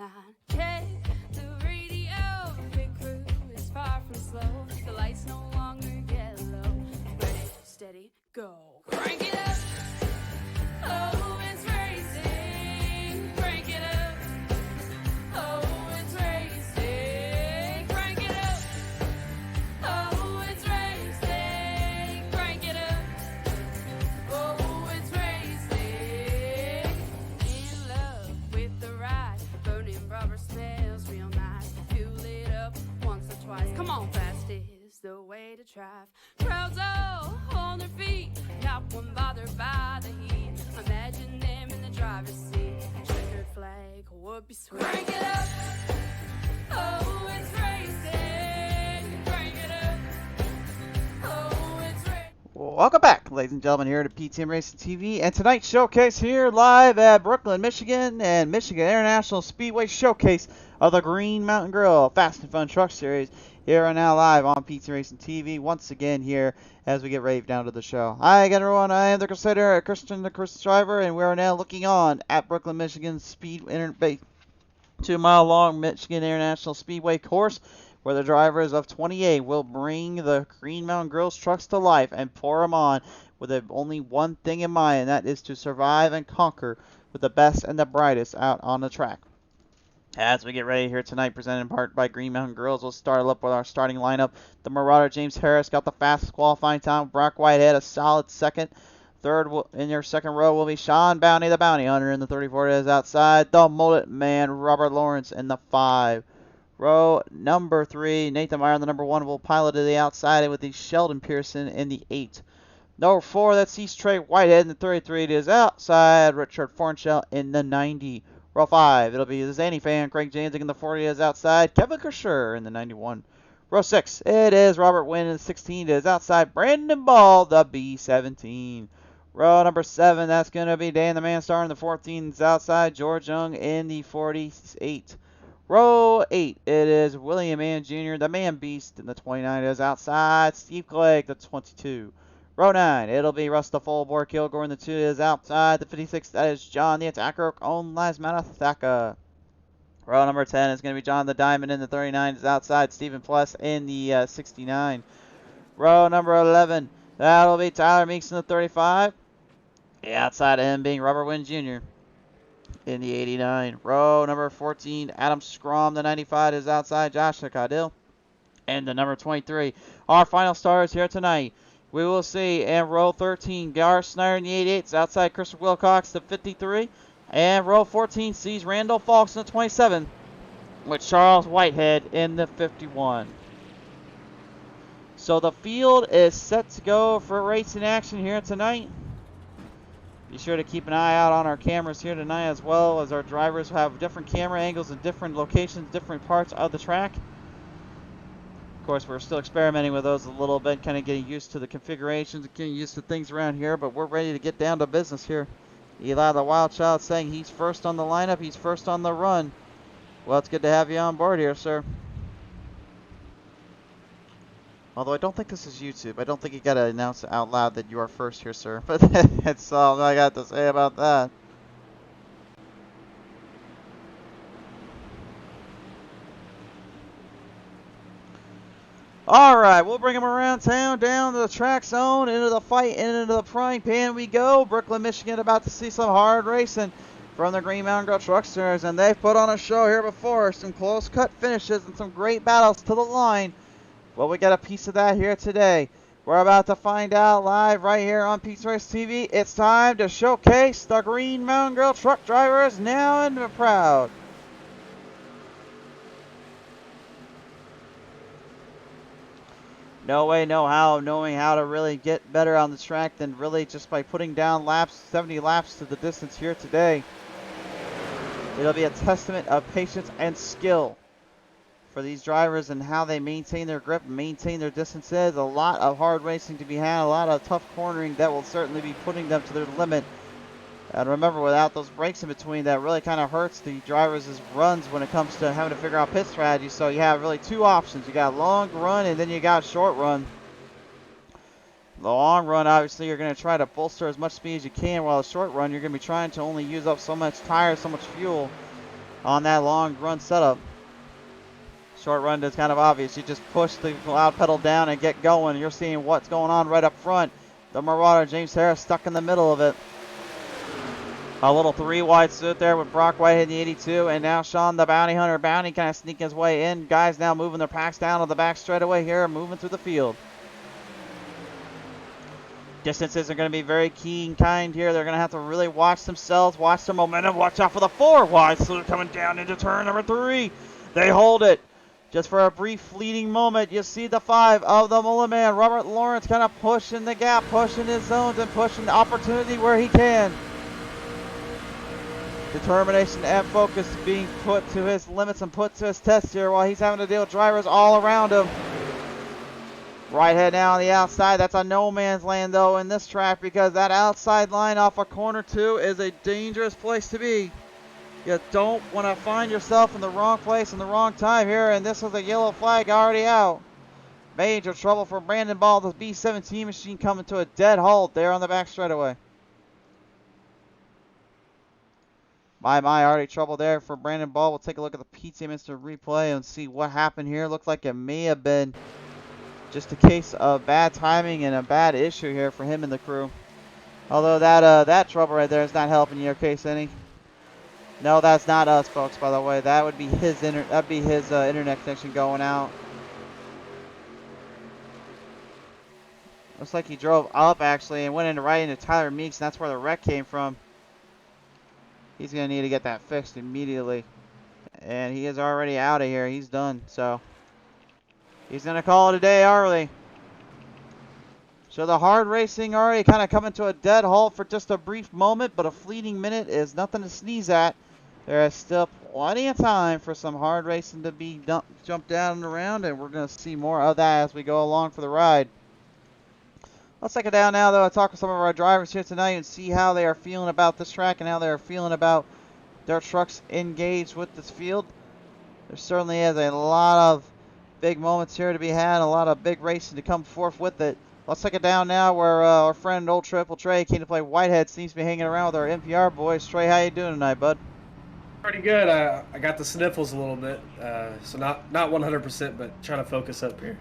9. Check the radio, pit crew is far from slow. The lights no longer yellow. Ready, steady, go. Crank it up. Oh, it's racing. Crank it up. Oh, it's racing. Crank it up. Oh, it's racing. Crank it up. Oh, it's racing. In love with the ride. Burning rubber smells real nice. Fuel it up once or twice. Come on, fast is the way to drive. Crowds all on their feet, not one bothered by the heat. Imagine them in the driver's seat. Checkered flag would be sweet. Crank it up. Oh, it's racing. Crank it up. Oh, it's racing. Welcome back, ladies and gentlemen, here to PTM Racing TV, and tonight's showcase here live at Brooklyn, Michigan, and Michigan International Speedway showcase of the Green Mountain Grill Fast and Fun Truck Series. Here and now live on PTM Racing TV, once again here as we get ready down to the show. Hi again, everyone. I am the Crusader, Christian the Chris Driver, and we are now looking on at Brooklyn, Michigan Speedway, 2-mile-long Michigan International Speedway course, where the drivers of 28 will bring the Green Mountain Grill's trucks to life and pour them on with only one thing in mind, and that is to survive and conquer with the best and the brightest out on the track. As we get ready here tonight, presented in part by Green Mountain Grills, we'll start up with our starting lineup. The Marauder James Harris got the fastest qualifying time. Brock Whitehead a solid second. Third in your second row will be Sean Bounty, the Bounty Hunter, in the 34 is outside. The Mullet Man, Robert Lawrence, in the 5. Row number 3, Nathan Meyer, the number 1, will pilot to the outside with the Sheldon Pearson in the 8. Number 4, that's East Trey Whitehead in the 33. It is outside. Richard Fornshell in the 90. Row 5, it'll be the Zany fan, Craig James in the 40 is outside. Kevin Kersher in the 91. Row 6, it is Robert Wynn in the 16. It is outside. Brandon Ball, the B17. Row number 7, that's going to be Dan the Man Star in the 14. It's outside. George Young in the 48. Row 8, it is William Mann Jr., the Man Beast in the 29. It is outside. Steve Clegg, the 22. Row 9, it'll be Russ the Fullboard Kilgore in the 2 is outside. The 56, that is John the Attacker on Lasmanathaka. Row number 10 is going to be John the Diamond in the 39 is outside. Stephen Pless in the 69. Row number 11, that'll be Tyler Meeks in the 35. The outside of him being Robert Wynn Jr. in the 89. Row number 14, Adam Scrom, the 95 is outside. Josh Caudill and the number 23. Our final stars here tonight. We will see in row 13, Garrett Snyder in the 88 is outside. Christopher Wilcox, the 53. And row 14 sees Randall Falks in the 27 with Charles Whitehead in the 51. So the field is set to go for racing action here tonight. Be sure to keep an eye out on our cameras here tonight, as well as our drivers have different camera angles in different locations, different parts of the track. Of course, we're still experimenting with those a little bit, kind of getting used to the configurations, getting used to things around here, but we're ready to get down to business here. Eli the Wild Child saying he's first on the lineup, he's first on the run. Well, it's good to have you on board here, sir. Although I don't think this is YouTube. I don't think you got to announce out loud that you are first here, sir. But that's all I got to say about that. Alright, we'll bring him around town, down to the track zone, into the fight, and into the frying pan we go. Brooklyn, Michigan, about to see some hard racing from the Green Mountain Grill Truck Series. And they've put on a show here before. Some close-cut finishes and some great battles to the line. Well, we got a piece of that here today. We're about to find out live right here on PTM Racing TV. It's time to showcase the Green Mountain Grill Truck Drivers now and proud. No way, no how, knowing how to really get better on the track than really just by putting down laps, 70 laps to the distance here today. It'll be a testament of patience and skill for these drivers and how they maintain their grip and maintain their distances. A lot of hard racing to be had, a lot of tough cornering that will certainly be putting them to their limit. And remember, without those breaks in between, that really kind of hurts the drivers' runs when it comes to having to figure out pit strategy. So you have really two options. You got long run and then you got short run. The long run, obviously, you're going to try to bolster as much speed as you can, while the short run, you're going to be trying to only use up so much tires, so much fuel. on that long run setup. Short run is kind of obvious. You just push the loud pedal down and get going. You're seeing what's going on right up front. The Marauder, James Harris, stuck in the middle of it. A little 3 wide suit there with Brock Whitehead in the 82, and now Sean the Bounty Hunter. Bounty kind of sneaking his way in. Guys now moving their packs down to the back straightaway here, moving through the field. Distances are going to be very key and kind here. They're going to have to really watch themselves, watch their momentum, watch out for the 4 wide suit coming down into turn number 3. They hold it. Just for a brief fleeting moment, you see the 5 of the Mullen Man, Robert Lawrence, kind of pushing the gap, pushing his zones, and pushing the opportunity where he can. Determination and focus being put to his limits and put to his test here while he's having to deal with drivers all around him. Whitehead now on the outside. That's a no man's land though in this track, because that outside line off of corner 2 is a dangerous place to be. You don't want to find yourself in the wrong place in the wrong time here, and this is a yellow flag already out. Major trouble for Brandon Ball, the B-17 machine coming to a dead halt there on the back straightaway. Already trouble there for Brandon Ball. We'll take a look at the PTM Instant replay and see what happened here. Looked like it may have been just a case of bad timing and a bad issue here for him and the crew. Although that trouble right there is not helping your case any. No, that's not us, folks. By the way, that would be his internet connection going out. Looks like he drove up actually and went right into Tyler Meeks, and that's where the wreck came from. He's going to need to get that fixed immediately. And he is already out of here. He's done. So he's going to call it a day early. So the hard racing already kind of coming to a dead halt for just a brief moment, but a fleeting minute is nothing to sneeze at. There is still plenty of time for some hard racing to be jumped down and around, and we're going to see more of that as we go along for the ride. Let's take it down now, though. I'll talk with some of our drivers here tonight and see how they are feeling about this track and how they are feeling about their trucks engaged with this field. There certainly is a lot of big moments here to be had, a lot of big racing to come forth with it. Let's take it down now where our friend Old Triple Trey came to play Whitehead seems to be hanging around with our NPR boys. Trey, how you doing tonight, bud? Pretty good. I got the sniffles a little bit, so not 100%, but trying to focus up here.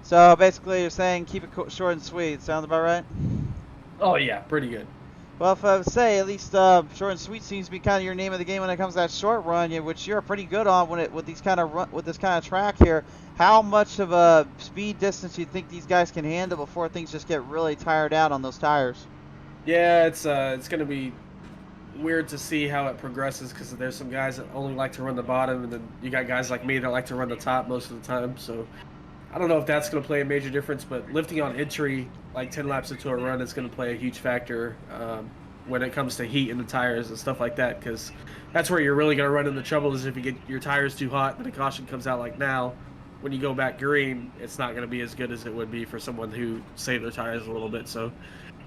So basically you're saying keep it short and sweet. Sounds about right? Oh, yeah, pretty good. Well, if I would say at least short and sweet seems to be kind of your name of the game when it comes to that short run, which you're pretty good on with this kind of track here. How much of a speed distance do you think these guys can handle before things just get really tired out on those tires? Yeah, it's going to be weird to see how it progresses, because there's some guys that only like to run the bottom, and then you got guys like me that like to run the top most of the time. So I don't know if that's going to play a major difference, but lifting on entry like 10 laps into a run is going to play a huge factor when it comes to heat in the tires and stuff like that, because that's where you're really going to run into trouble is if you get your tires too hot and the caution comes out like now. When you go back green, it's not going to be as good as it would be for someone who saved their tires a little bit. So,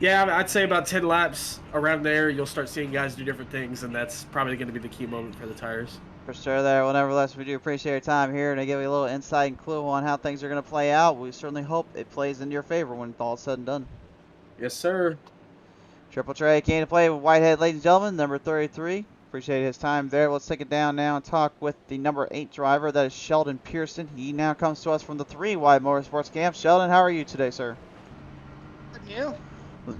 yeah, I'd say about 10 laps around there, you'll start seeing guys do different things, and that's probably going to be the key moment for the tires. For sure there. Well, nevertheless, we do appreciate your time here and to give you a little insight and clue on how things are going to play out. We certainly hope it plays in your favor when it's all said and done. Yes, sir. Triple Trey came to play with Whitehead, ladies and gentlemen, number 33. Appreciate his time there. Let's take it down now and talk with the number 8 driver. That is Sheldon Pearson. He now comes to us from the 3 Wide Motorsports camp. Sheldon, how are you today, sir? And you?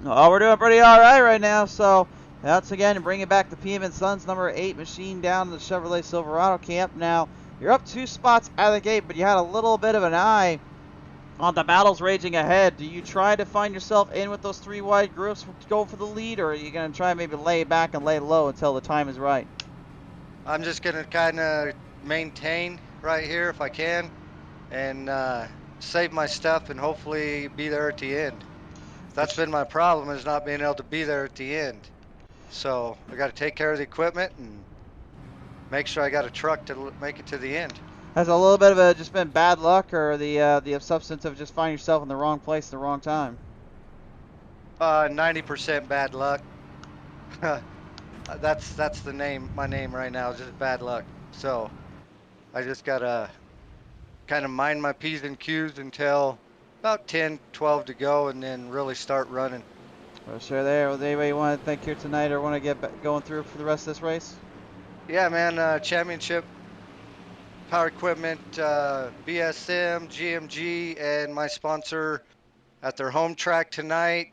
Oh, we're doing pretty all right now. So, once again, bringing back the PM & Sons number 8 machine down to the Chevrolet Silverado camp. Now, you're up 2 spots out of the gate, but you had a little bit of an eye on the battles raging ahead. Do you try to find yourself in with those 3 wide groups to go for the lead, or are you going to try maybe lay back and lay low until the time is right? I'm just going to kind of maintain right here if I can and save my stuff and hopefully be there at the end. That's been my problem, is not being able to be there at the end. So I got to take care of the equipment and make sure I got a truck to make it to the end. Has a little bit of just been bad luck, or the substance of just finding yourself in the wrong place at the wrong time? 90% bad luck. That's my name right now, is just bad luck. So I just gotta kind of mind my P's and Q's until about 10, 12 to go, and then really start running. For sure there. Was anybody you want to thank here tonight or want to get going through for the rest of this race? Yeah, man, championship power equipment, BSM, GMG, and my sponsor at their home track tonight,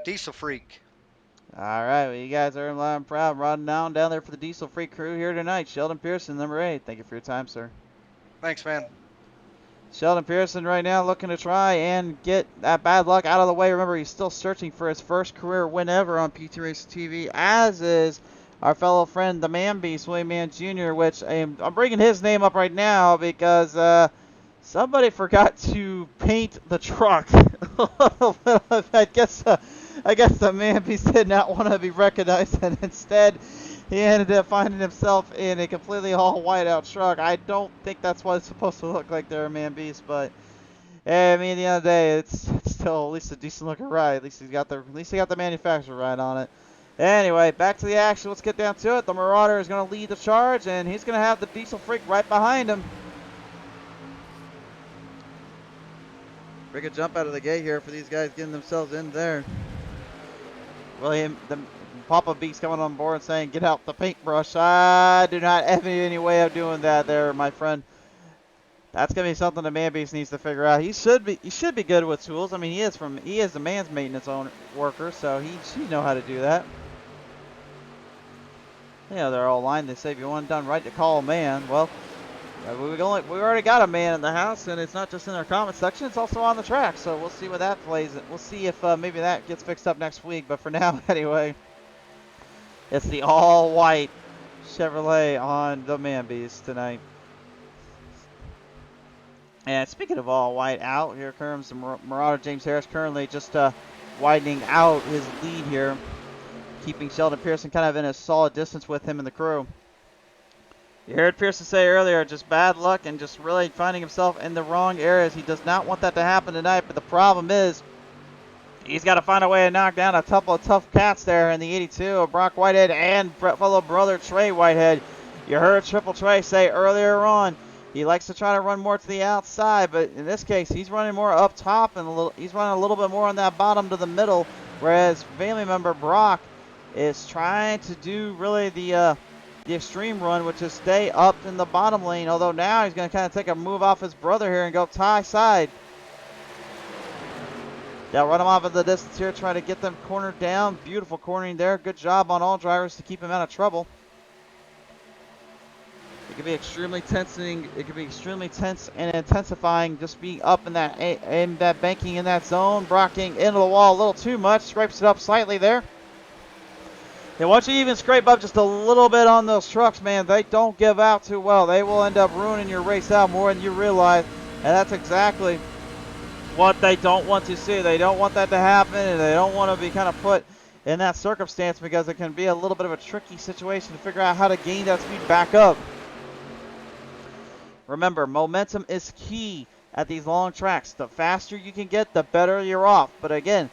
Diesel Freak. All right, well, you guys are loud and proud, riding down there for the Diesel Freak crew here tonight. Sheldon Pearson, number 8. Thank you for your time, sir. Thanks, man. Sheldon Pearson right now looking to try and get that bad luck out of the way. Remember, he's still searching for his first career win ever on PTM Racing TV, as is our fellow friend, the Man Beast, William Mann Jr., which I'm bringing his name up right now because somebody forgot to paint the truck. I guess the Man Beast did not want to be recognized, and instead he ended up finding himself in a completely all white out truck. I don't think that's what it's supposed to look like there, Man Beast, but hey, I mean, at the end of the day, it's still at least a decent looking ride. At least he got the manufacturer ride on it. Anyway, back to the action. Let's get down to it. The Marauder is going to lead the charge, and he's going to have the Diesel Freak right behind him. Big a jump out of the gate here for these guys getting themselves in there. William, the Papa Beast coming on board saying, get out the paintbrush. I do not have any way of doing that there, my friend. That's gonna be something the Man Beast needs to figure out. He should be good with tools. I mean, he is the man's maintenance worker, so he should know how to do that. Yeah, they're all lined. They say if you want it done right to call a man. Well, we already got a man in the house, and it's not just in our comment section. It's also on the track. So we'll see what that plays. We'll see if maybe that gets fixed up next week. But for now, anyway, it's the all-white Chevrolet on the Man Beast tonight. And speaking of all white out, here comes the Marauder James Harris currently just widening out his lead here, keeping Sheldon Pearson kind of in a solid distance with him and the crew. You heard Pearson say earlier, just bad luck and just really finding himself in the wrong areas. He does not want that to happen tonight, but the problem is he's got to find a way to knock down a couple of tough cats there in the 82 of Brock Whitehead and fellow brother Trey Whitehead. You heard Triple Trey say earlier on, he likes to try to run more to the outside, but in this case, he's running more up top and he's running a little bit more on that bottom to the middle, whereas family member Brock is trying to do really the extreme run, which is stay up in the bottom lane, although now he's going to kind of take a move off his brother here and go tie side. They'll run him off at the distance here, try to get them cornered down. Beautiful cornering there. Good job on all drivers to keep him out of trouble. It could be extremely tensing. It could be extremely tense and intensifying. Just being up in that banking in that zone. Brock getting into the wall a little too much. Scrapes it up slightly there. And once you even scrape up just a little bit on those trucks, man, they don't give out too well. They will end up ruining your race out more than you realize. And that's exactly what they don't want to see. They don't want that to happen, and they don't want to be kind of put in that circumstance because it can be a little bit of a tricky situation to figure out how to gain that speed back up. Remember, momentum is key at these long tracks. The faster you can get, the better you're off. But again,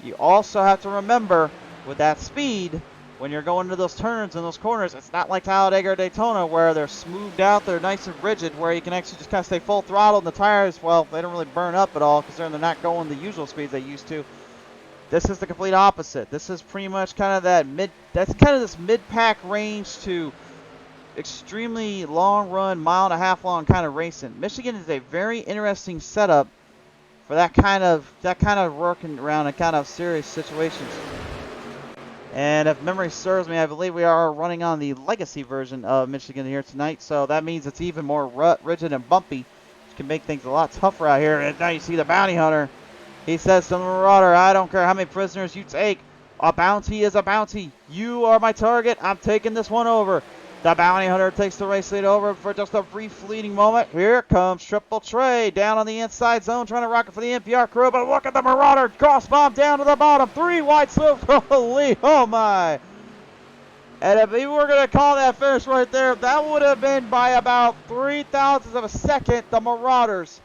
you also have to remember with that speed, when you're going to those turns and those corners, it's not like Talladega or Daytona where they're smoothed out, they're nice and rigid, where you can actually just kind of stay full throttle and the tires, well, they don't really burn up at all because they're not going the usual speeds they used to. This is the complete opposite. This is pretty much kind of this mid-pack range to extremely long run, mile and a half long kind of racing. Michigan is a very interesting setup for that kind of working around and kind of serious situations. And if memory serves me, I believe we are running on the legacy version of Michigan here tonight, so that means it's even more rigid and bumpy, which can make things a lot tougher out here. And now you see the bounty hunter. He says to the Marauder, I don't care how many prisoners you take, a bounty is a bounty. You are my target. I'm taking this one over. The bounty hunter takes the race lead over for just a brief fleeting moment. Here comes Triple Trey down on the inside zone trying to rock it for the NPR crew. But look at the Marauder cross bomb down to the bottom. 3 wide slopes. Holy, oh my. And if we were going to call that finish right there, that would have been by about 0.003 of a second, the Marauders.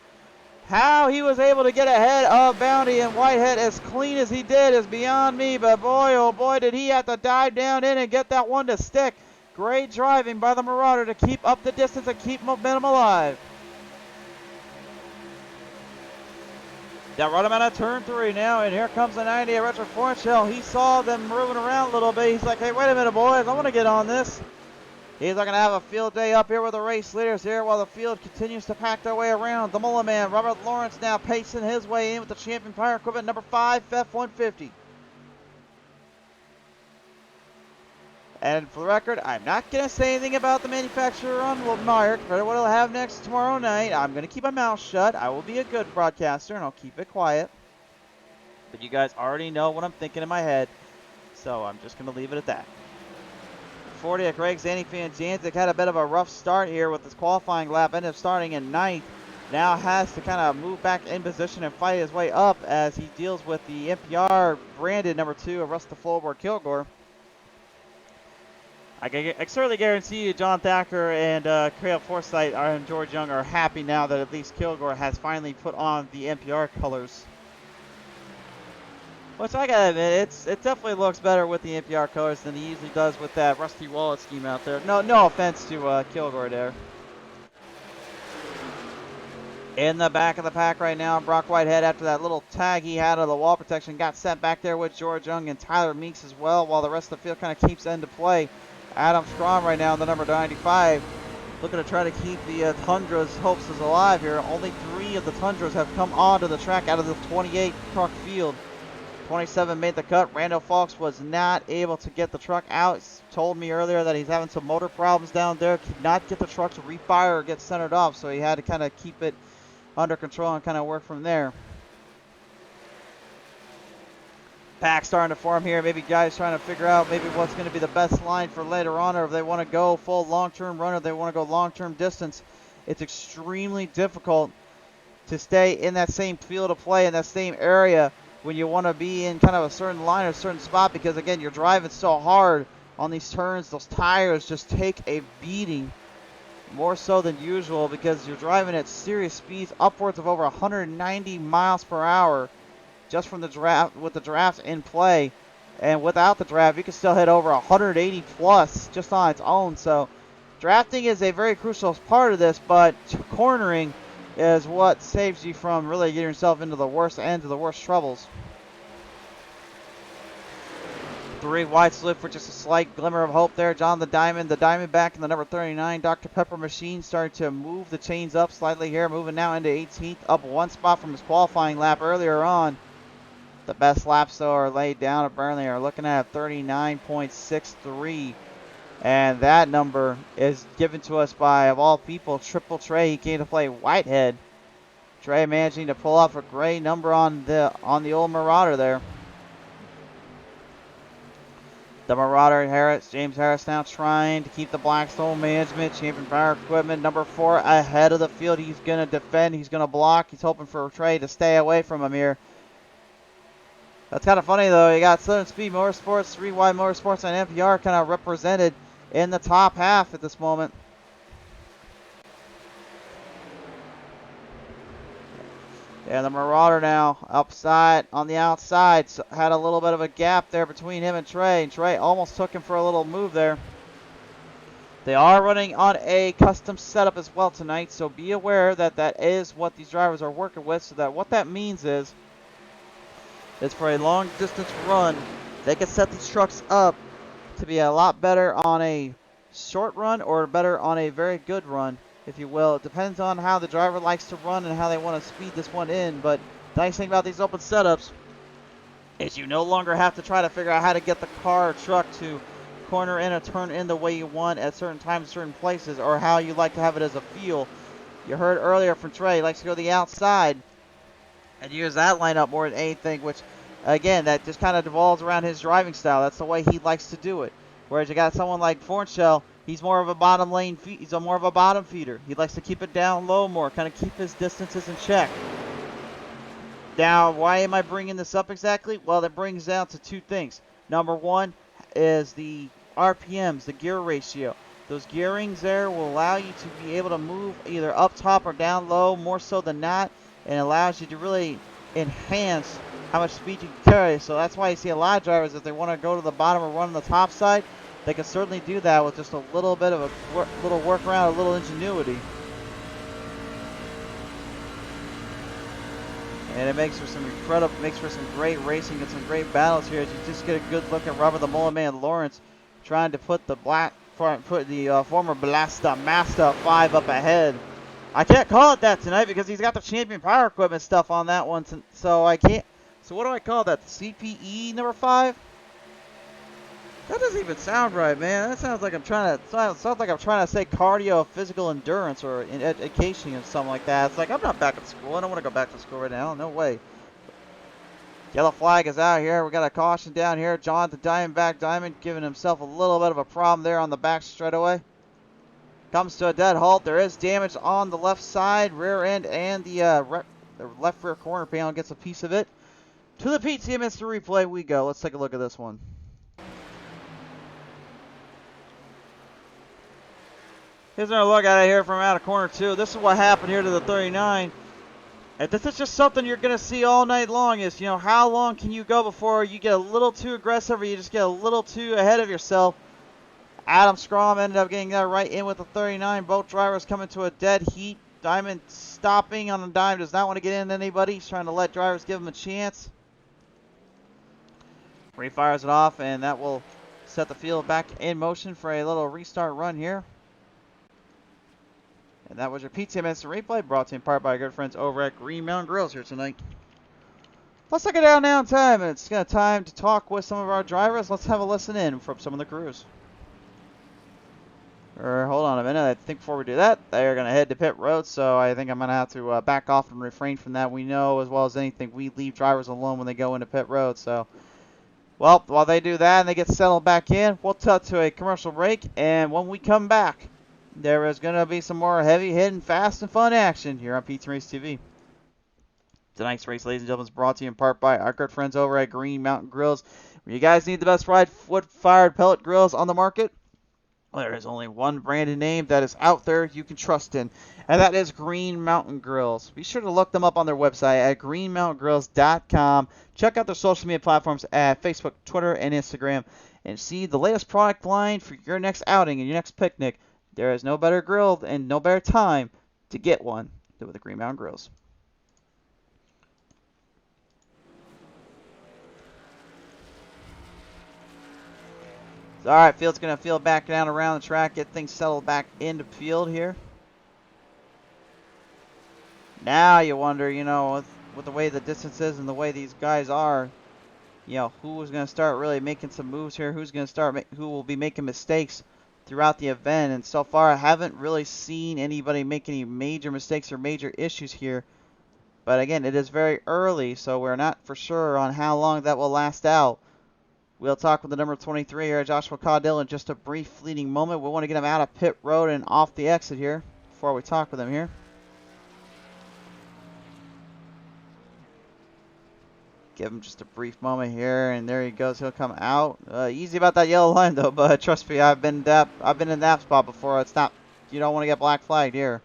How he was able to get ahead of Bounty and Whitehead as clean as he did is beyond me. But boy, oh boy, did he have to dive down in and get that one to stick. Great driving by the Marauder to keep up the distance and keep momentum alive. They'll run him out of turn 3 now, and here comes the 90 at Richard Fornshell. He saw them moving around a little bit. He's like, hey, wait a minute, boys. I want to get on this. He's looking to have a field day up here with the race leaders here while the field continues to pack their way around. The Mullen Man, Robert Lawrence, now pacing his way in with the Champion Fire Equipment number 5, F-150. And for the record, I'm not going to say anything about the manufacturer on Mark, but what he'll have next tomorrow night. I'm going to keep my mouth shut. I will be a good broadcaster, and I'll keep it quiet. But you guys already know what I'm thinking in my head, so I'm just going to leave it at that. 40 at Greg Zanny Van Janzik had a bit of a rough start here with his qualifying lap. Ended up starting in 9th. Now has to kind of move back in position and fight his way up as he deals with the NPR branded number 2 of Rusta Floorboard Kilgore. I certainly guarantee you John Thacker and Craig Forsythe and George Young are happy now that at least Kilgore has finally put on the NPR colors. Which I gotta admit, it definitely looks better with the NPR colors than he usually does with that Rusty Wallet scheme out there. No offense to Kilgore there. In the back of the pack right now, Brock Whitehead, after that little tag he had of the wall protection, got sent back there with George Young and Tyler Meeks as well, while the rest of the field kind of keeps into play. Adam Strom right now in the number 95, looking to try to keep the Tundra's hopes alive here. Only 3 of the Tundras have come onto the track out of the 28 truck field. 27 made the cut. Randall Fox was not able to get the truck out. He told me earlier that he's having some motor problems down there. Could not get the truck to refire or get centered off, so he had to kind of keep it under control and kind of work from there. Pack starting to form here. Maybe guys trying to figure out maybe what's going to be the best line for later on, or if they want to go full long-term run, or they want to go long-term distance. It's extremely difficult to stay in that same field of play, in that same area, when you want to be in kind of a certain line or a certain spot, because again, you're driving so hard on these turns. Those tires just take a beating, more so than usual, because you're driving at serious speeds, upwards of over 190 miles per hour, just from the draft, with the draft in play. And without the draft, you can still hit over 180 plus just on its own. So drafting is a very crucial part of this, but cornering is what saves you from really getting yourself into the worst ends of the worst troubles. 3 wide slip for just a slight glimmer of hope there. John the Diamondback in the number 39, Dr. Pepper Machine, starting to move the chains up slightly here, moving now into 18th, up 1 spot from his qualifying lap earlier on. The best laps, though, are laid down at Burnley, are looking at 39.63. And that number is given to us by, of all people, Triple Trey. He came to play Whitehead. Trey managing to pull off a great number on the old Marauder there. The Marauder, James Harris now trying to keep the Blackstone Management Champion Fire Equipment number 4 ahead of the field. He's going to defend. He's going to block. He's hoping for Trey to stay away from him here. That's kind of funny, though. You got Southern Speed Motorsports, 3Y Motorsports, and NPR kind of represented in the top half at this moment. Yeah, the Marauder now upside on the outside. So had a little bit of a gap there between him and Trey. And Trey almost took him for a little move there. They are running on a custom setup as well tonight, so be aware that that is what these drivers are working with. So that what that means is for a long distance run, they can set these trucks up to be a lot better on a short run or better on a very good run, if you will. It depends on how the driver likes to run and how they want to speed this one in. But the nice thing about these open setups is you no longer have to try to figure out how to get the car or truck to corner in or turn in the way you want at certain times, certain places, or how you like to have it as a feel. You heard earlier from Trey, he likes to go to the outside and use that lineup more than anything, which, again, that just kind of devolves around his driving style. That's the way he likes to do it. Whereas you got someone like Fornshell, he's more of a bottom lane, he's more of a bottom feeder. He likes to keep it down low more, kind of keep his distances in check. Now, why am I bringing this up exactly? Well, it brings down to 2 things. Number 1 is the RPMs, the gear ratio. Those gearings there will allow you to be able to move either up top or down low more so than not, and allows you to really enhance how much speed you can carry. So that's why you see a lot of drivers, if they want to go to the bottom or run on the top side, they can certainly do that with just a little bit of a little workaround, a little ingenuity. And it makes for some great racing and some great battles here, as you just get a good look at Robert the Mullen Man Lawrence trying to put the put the former Blasta Master 5 up ahead. I can't call it that tonight because he's got the champion power equipment stuff on that one, so I can't. So what do I call that? The CPE number 5? That doesn't even sound right, man. That sounds like I'm trying to say cardio, physical endurance, or in education or something like that. It's like I'm not back at school. I don't want to go back to school right now. No way. Yellow flag is out here. We got a caution down here. John the Diamondback Diamond giving himself a little bit of a problem there on the back straightaway. Comes to a dead halt. There is damage on the left side, rear end, and the left rear corner panel gets a piece of it. To the PTM Instant Replay we go. Let's take a look at this one. Here's another look at it here from out of corner 2. This is what happened here to the 39. And this is just something you're going to see all night long is, you know, how long can you go before you get a little too aggressive or you just get a little too ahead of yourself. Adam Scrum ended up getting that right in with the 39. Both drivers coming to a dead heat. Diamond stopping on the dime. Does not want to get in anybody. He's trying to let drivers give him a chance. Refires it off, and that will set the field back in motion for a little restart run here. And that was your PTM Instant Replay, brought to you in part by our good friends over at Green Mountain Grills here tonight. Let's take it down now in time, and it's time to talk with some of our drivers. Let's have a listen in from some of the crews. Hold on a minute. I think before we do that, they're going to head to pit road, so I think I'm going to have to back off and refrain from that. We know as well as anything, we leave drivers alone when they go into pit road, so... Well, while they do that and they get settled back in, we'll cut to a commercial break, and when we come back, there is going to be some more heavy-hitting, fast and fun action here on PTM Racing TV. Tonight's race, ladies and gentlemen, is brought to you in part by our good friends over at Green Mountain Grills. Where you guys need the best fried wood-fired pellet grills on the market, there is only one branded name that is out there you can trust in, and that is Green Mountain Grills. Be sure to look them up on their website at greenmountaingrills.com. Check out their social media platforms at Facebook, Twitter, and Instagram, and see the latest product line for your next outing and your next picnic. There is no better grill and no better time to get one than with the Green Mountain Grills. So, alright, field's going to field back down around the track, get things settled back into field here. Now you wonder, you know, with the way the distance is and the way these guys are, you know, who is going to start really making some moves here, who will be making mistakes throughout the event. And so far I haven't really seen anybody make any major mistakes or major issues here. But again, it is very early, so we're not for sure on how long that will last out. We'll talk with the number 23 here, Joshua Caudill, in just a brief fleeting moment. We want to get him out of pit road and off the exit here before we talk with him here. Give him just a brief moment here, and there he goes. He'll come out. Easy about that yellow line, though, but trust me, I've been in that spot before. It's not. You don't want to get black flagged here.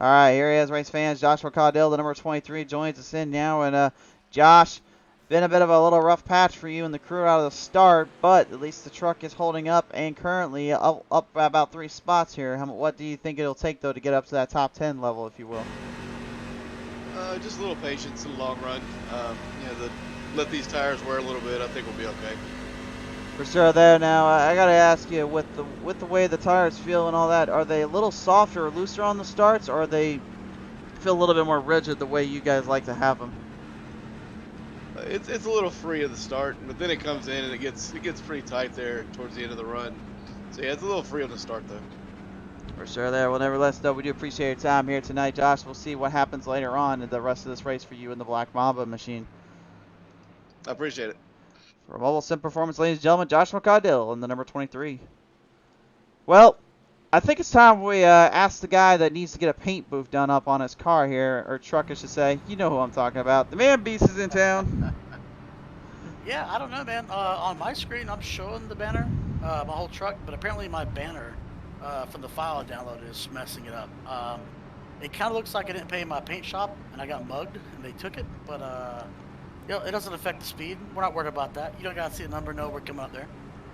All right, here he is, race fans. Joshua Caudill, the number 23, joins us in now, and Josh. Been a bit of a little rough patch for you and the crew out of the start, but at least the truck is holding up and currently up by about 3 spots here. What do you think it'll take, though, to get up to that top 10 level, if you will? Just a little patience in the long run. You know, let these tires wear a little bit. I think we'll be okay. For sure there. Now, I got to ask you, with the way the tires feel and all that, are they a little softer or looser on the starts, or they feel a little bit more rigid the way you guys like to have them? It's a little free at the start, but then it comes in and it gets pretty tight there towards the end of the run. So yeah, it's a little free on the start though. For sure there. Well, nevertheless, though, we do appreciate your time here tonight, Josh. We'll see what happens later on in the rest of this race for you in the Black Mamba machine. I appreciate it. For Mobile Sim Performance, ladies and gentlemen, Joshua Caudill in the number 23. Well, I think it's time we ask the guy that needs to get a paint booth done up on his car here, or truck, I should say. You know who I'm talking about. The man Beast is in town. Yeah, I don't know, man. On my screen, I'm showing the banner, my whole truck, but apparently my banner from the file I downloaded is messing it up. It kind of looks like I didn't pay my paint shop, and I got mugged, and they took it, but you know, it doesn't affect the speed. We're not worried about that. You don't got to see the number, know we're coming up there.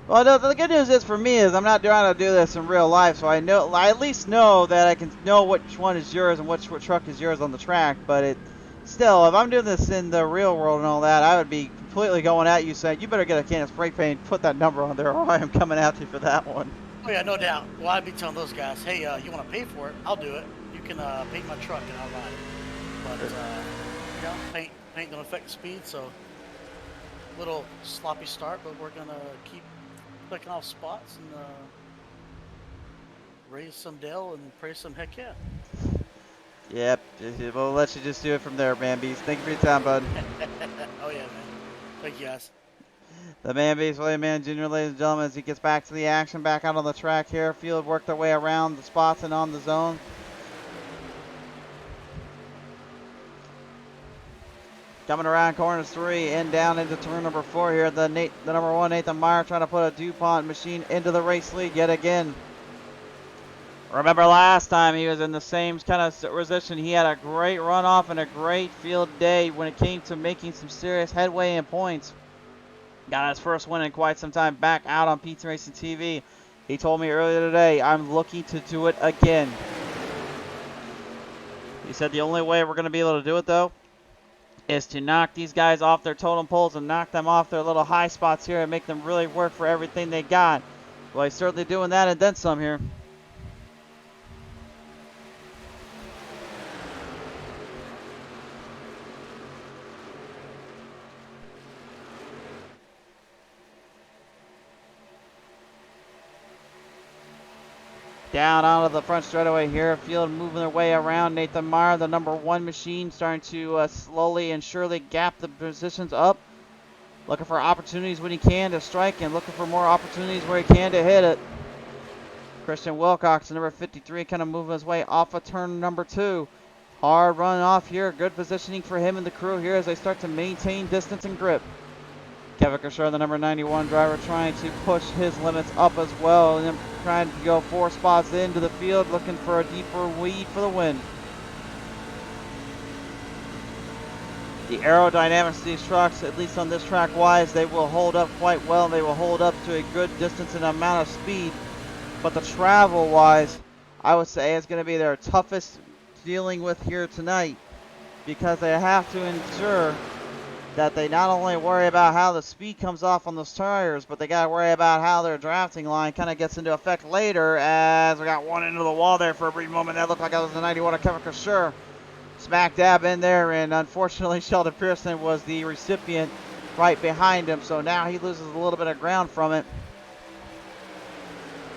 Well, the good news is for me is I'm not trying to do this in real life, so I at least know that I can know which one is yours and which truck is yours on the track. But still, if I'm doing this in the real world and all that, I would be completely going at you, saying, you better get a can of spray paint, put that number on there, or I am coming at you for that one. Oh yeah, no doubt. Well, I'd be telling those guys, hey, you want to pay for it? I'll do it. You can paint my truck and I'll ride it. But you know, paint don't affect the speed, so little sloppy start, but we're gonna keep clicking off spots and raise some Dell and praise some heck yeah. Yep, we'll let you just do it from there, Man Beast. Thank you for your time, bud. Oh yeah, man. Thank you, guys. The Man Beast, William Mann Jr., ladies and gentlemen, as he gets back to the action, back out on the track here. Field worked their way around the spots and on the zone. Coming around corners 3 and down into turn number 4 here. The number 1, Nathan Meyer, trying to put a DuPont machine into the race lead yet again. Remember last time he was in the same kind of position. He had a great runoff and a great field day when it came to making some serious headway and points. Got his first win in quite some time back out on PTM Racing TV. He told me earlier today, I'm looking to do it again. He said the only way we're going to be able to do it, though, is to knock these guys off their totem poles and knock them off their little high spots here and make them really work for everything they got. Well, he's certainly doing that and then some here. Down onto the front straightaway here. Field moving their way around. Nathan Meyer, the number 1 machine, starting to slowly and surely gap the positions up. Looking for opportunities when he can to strike and looking for more opportunities where he can to hit it. Christian Wilcox, number 53, kind of moving his way off of turn number 2. Hard run off here. Good positioning for him and the crew here as they start to maintain distance and grip. Kevin Kershaw, the number 91 driver, trying to push his limits up as well, and then trying to go 4 spots into the field, looking for a deeper lead for the win. The aerodynamics of these trucks, at least on this track wise, they will hold up quite well. They will hold up to a good distance and amount of speed, but the travel wise, I would say is going to be their toughest dealing with here tonight, because they have to ensure that they not only worry about how the speed comes off on those tires, but they got to worry about how their drafting line kind of gets into effect later, as we got one into the wall there for a brief moment. That looked like that was the 91 of Kevin Kershaw. Smack dab in there, and unfortunately Sheldon Pearson was the recipient right behind him, so now he loses a little bit of ground from it.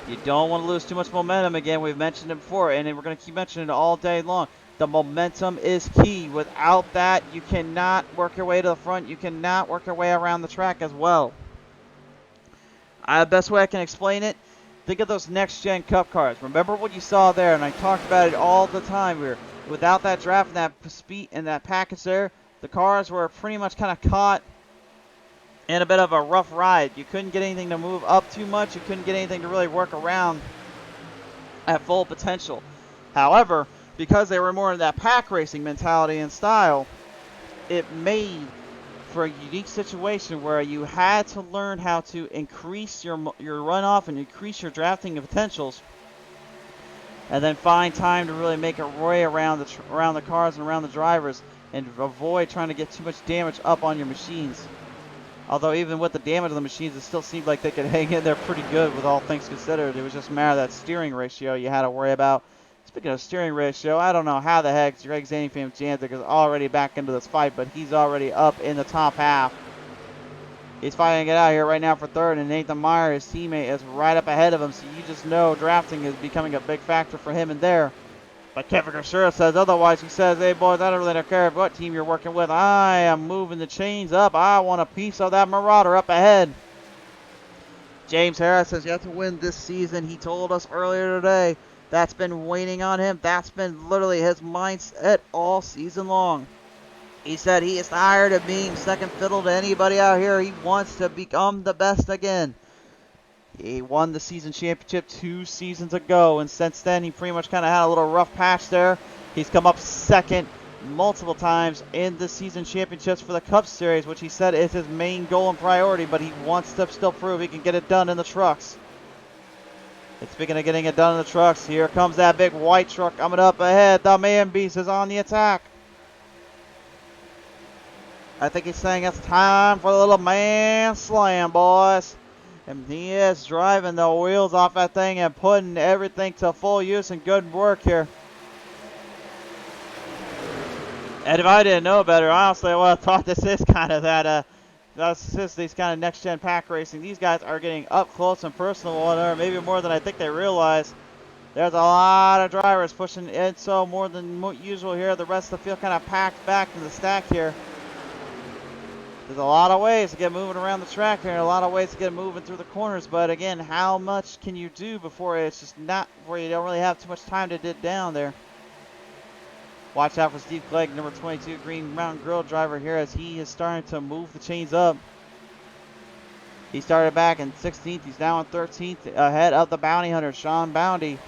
You don't want to lose too much momentum again. We've mentioned it before, and we're going to keep mentioning it all day long. The momentum is key. Without that, you cannot work your way to the front. You cannot work your way around the track as well. The best way I can explain it, think of those next-gen Cup cars. Remember what you saw there, and I talked about it all the time here. Without that draft and that speed and that package there, the cars were pretty much kind of caught in a bit of a rough ride. You couldn't get anything to move up too much. You couldn't get anything to really work around at full potential. However, because they were more in that pack racing mentality and style, it made for a unique situation where you had to learn how to increase your runoff and increase your drafting potentials, and then find time to really make a way around the cars and around the drivers, and avoid trying to get too much damage up on your machines. Although even with the damage of the machines, it still seemed like they could hang in there pretty good with all things considered. It was just a matter of that steering ratio you had to worry about. Speaking of steering ratio, I don't know how the heck Greg Zaney-Janzik is already back into this fight, but he's already up in the top half. He's fighting it out here right now for third, and Nathan Meyer, his teammate, is right up ahead of him, so you just know drafting is becoming a big factor for him in there. But Kevin Kershaw says otherwise. He says, hey, boys, I don't really care what team you're working with. I am moving the chains up. I want a piece of that Marauder up ahead. James Harris says, you have to win this season. He told us earlier today. That's been waiting on him. That's been literally his mindset all season long. He said he is tired of being second fiddle to anybody out here. He wants to become the best again. He won the season championship 2 seasons ago, and since then he pretty much kind of had a little rough patch there. He's come up second multiple times in the season championships for the Cup Series, which he said is his main goal and priority, but he wants to still prove he can get it done in the trucks. And speaking of getting it done in the trucks, here comes that big white truck coming up ahead. The Man Beast is on the attack. I think he's saying it's time for the little man slam, boys. And he is driving the wheels off that thing and putting everything to full use and good work here. And if I didn't know better, honestly, I would have thought this is kind of that, this is these kind of next-gen pack racing. These guys are getting up close and personal with one another, maybe more than I think they realize. There's a lot of drivers pushing in, so more than usual here. The rest of the field kind of packed back to the stack here. There's a lot of ways to get moving around the track here, and a lot of ways to get moving through the corners. But again, how much can you do before it's just not, where you don't really have too much time to dig down there? Watch out for Steve Clegg, number 22, Green Mountain Grill driver here, as he is starting to move the chains up. He started back in 16th. He's now in 13th, ahead of the bounty hunter, Sean Bounty.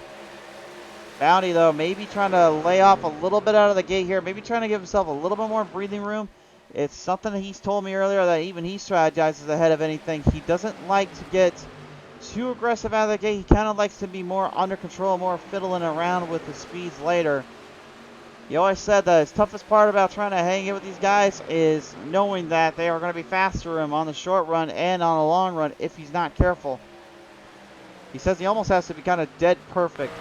Bounty, though, maybe trying to lay off a little bit out of the gate here. Maybe trying to give himself a little bit more breathing room. It's something that he's told me earlier that even he strategizes ahead of anything. He doesn't like to get too aggressive out of the gate. He kind of likes to be more under control, more fiddling around with the speeds later. He always said that his toughest part about trying to hang in with these guys is knowing that they are going to be faster than him on the short run and on the long run if he's not careful. He says he almost has to be kind of dead perfect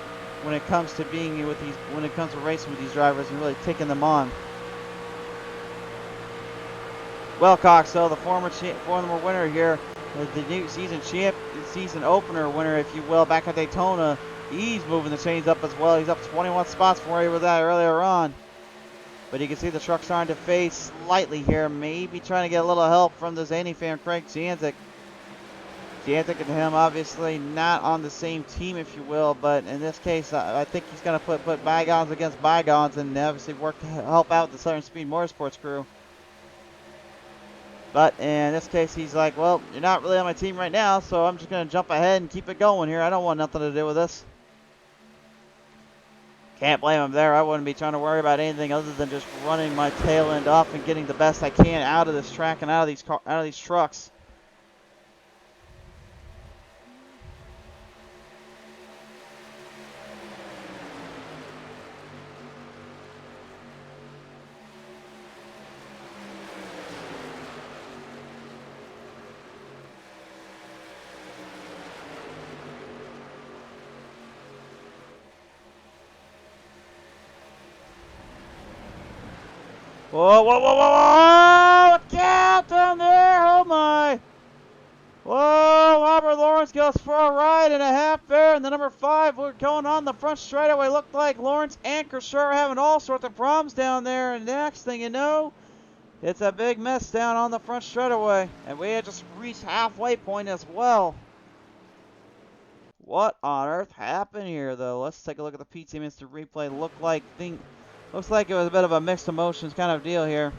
when it comes to being with these, when it comes to racing with these drivers and really taking them on. Wilcox, though, the former winner here, the new season opener winner, if you will, back at Daytona. He's moving the chains up as well. He's up 21 spots from where he was at earlier on. But you can see the truck starting to fade slightly here. Maybe trying to get a little help from the Zany fan, Craig Janzik. Janzik and him obviously not on the same team, if you will. But in this case, I think he's going to put bygones against bygones and obviously work to help out the Southern Speed Motorsports crew. But in this case, he's like, well, you're not really on my team right now, so I'm just going to jump ahead and keep it going here. I don't want nothing to do with this. Can't blame him there. I wouldn't be trying to worry about anything other than just running my tail end off and getting the best I can out of this track and out of these trucks. Whoa, whoa, whoa, whoa, whoa! Look out down there! Oh my! Whoa! Robert Lawrence goes for a ride and a half there, and the number 5 we're going on the front straightaway. Looked like Lawrence and Kershaw are having all sorts of problems down there, and the next thing you know, it's a big mess down on the front straightaway, and we had just reached halfway point as well. What on earth happened here, though? Let's take a look at the PTM Instant Replay. Looks like it was a bit of a mixed emotions kind of deal here.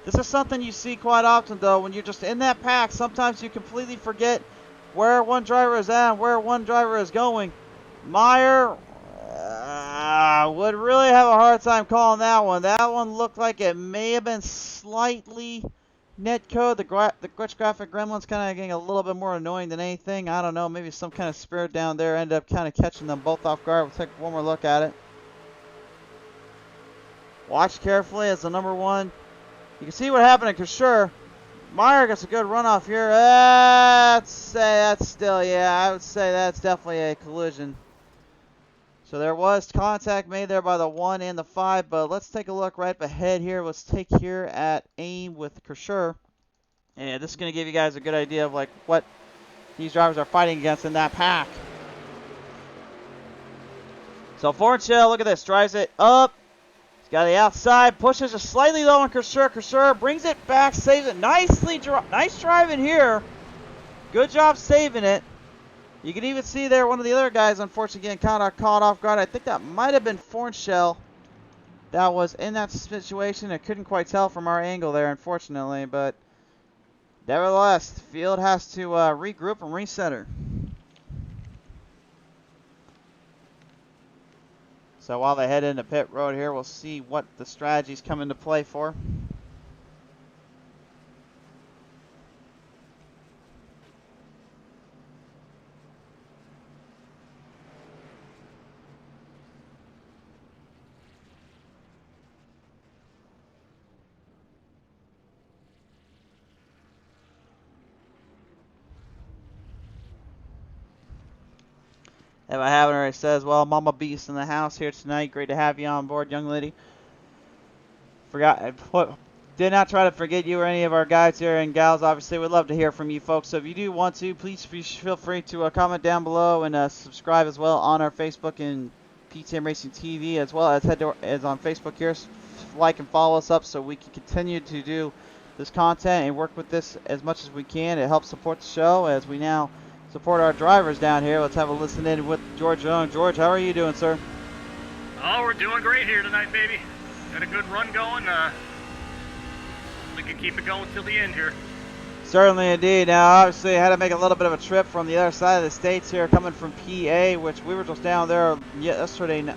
This is something you see quite often, though, when you're just in that pack. Sometimes you completely forget where one driver is at and where one driver is going. Meyer would really have a hard time calling that one. That one looked like it may have been slightly netcode. The glitch graphic gremlin's kind of getting a little bit more annoying than anything. I don't know, maybe some kind of spirit down there ended up kind of catching them both off guard. We'll take one more look at it. Watch carefully as the number 1. You can see what happened to Kershaw. Meyer gets a good runoff here. I would say that's definitely a collision. So there was contact made there by the 1 and the 5, but let's take a look right up ahead here. Let's take here at aim with Kershaw. And this is going to give you guys a good idea of like what these drivers are fighting against in that pack. So Fornshell, look at this, drives it up. He's got the outside, pushes it slightly low on Kershaw. Kershaw brings it back, saves it nicely. Nice driving here. Good job saving it. You can even see there one of the other guys, unfortunately, getting caught off guard. I think that might have been Fornshell that was in that situation. I couldn't quite tell from our angle there, unfortunately. But nevertheless, the field has to regroup and recenter. So while they head into pit road here, we'll see what the strategies come into play for. If I haven't already said as well, Mama Beast in the house here tonight. Great to have you on board, young lady. Did not try to forget you or any of our guys here and gals. Obviously, we'd love to hear from you folks. So if you do want to, please feel free to comment down below and subscribe as well on our Facebook and PTM Racing TV, as well as as on Facebook here. Like and follow us up so we can continue to do this content and work with this as much as we can. It helps support the show as we now support our drivers down here. Let's have a listen in with George Young. George, how are you doing, sir? Oh, we're doing great here tonight, baby. Got a good run going. We can keep it going till the end here. Certainly indeed. Now, obviously, I had to make a little bit of a trip from the other side of the states here, coming from PA, which we were just down there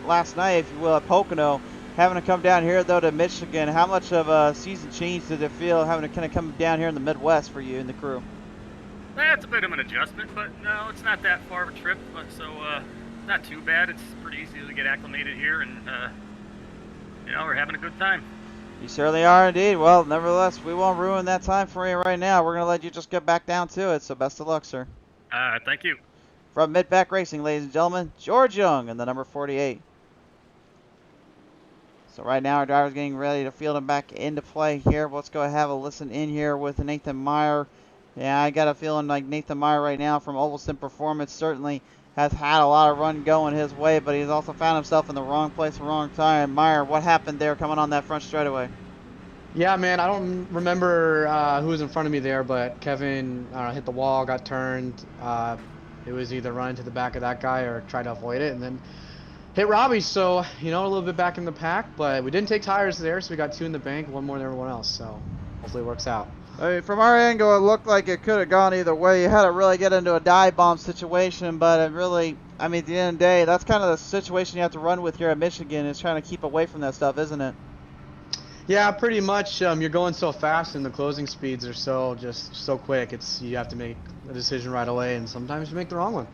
last night, if you will, at Pocono. Having to come down here, though, to Michigan. How much of a season change did it feel having to kind of come down here in the Midwest for you and the crew? That's a bit of an adjustment, but no, it's not that far of a trip, so not too bad. It's pretty easy to get acclimated here, and we're having a good time. You certainly are indeed. Well, nevertheless, we won't ruin that time for you right now. We're going to let you just get back down to it, so best of luck, sir. Thank you. From Midpack Racing, ladies and gentlemen, George Young and the number 48. So right now, our driver's getting ready to field him back into play here. Let's go have a listen in here with Nathan Meyer. Yeah, I got a feeling like Nathan Meyer right now from Ovalston Performance certainly has had a lot of run going his way, but he's also found himself in the wrong place, the wrong time. Meyer, what happened there coming on that front straightaway? Yeah, man, I don't remember who was in front of me there, but Kevin hit the wall, got turned. It was either run into the back of that guy or try to avoid it, and then hit Robbie. So, a little bit back in the pack, but we didn't take tires there, so we got 2 in the bank, 1 more than everyone else. So hopefully it works out. I mean, from our angle, it looked like it could have gone either way. You had to really get into a dive bomb situation, but it really, at the end of the day, that's kind of the situation you have to run with here at Michigan, is trying to keep away from that stuff, isn't it? Yeah, pretty much. You're going so fast, and the closing speeds are so quick. You have to make a decision right away, and sometimes you make the wrong one.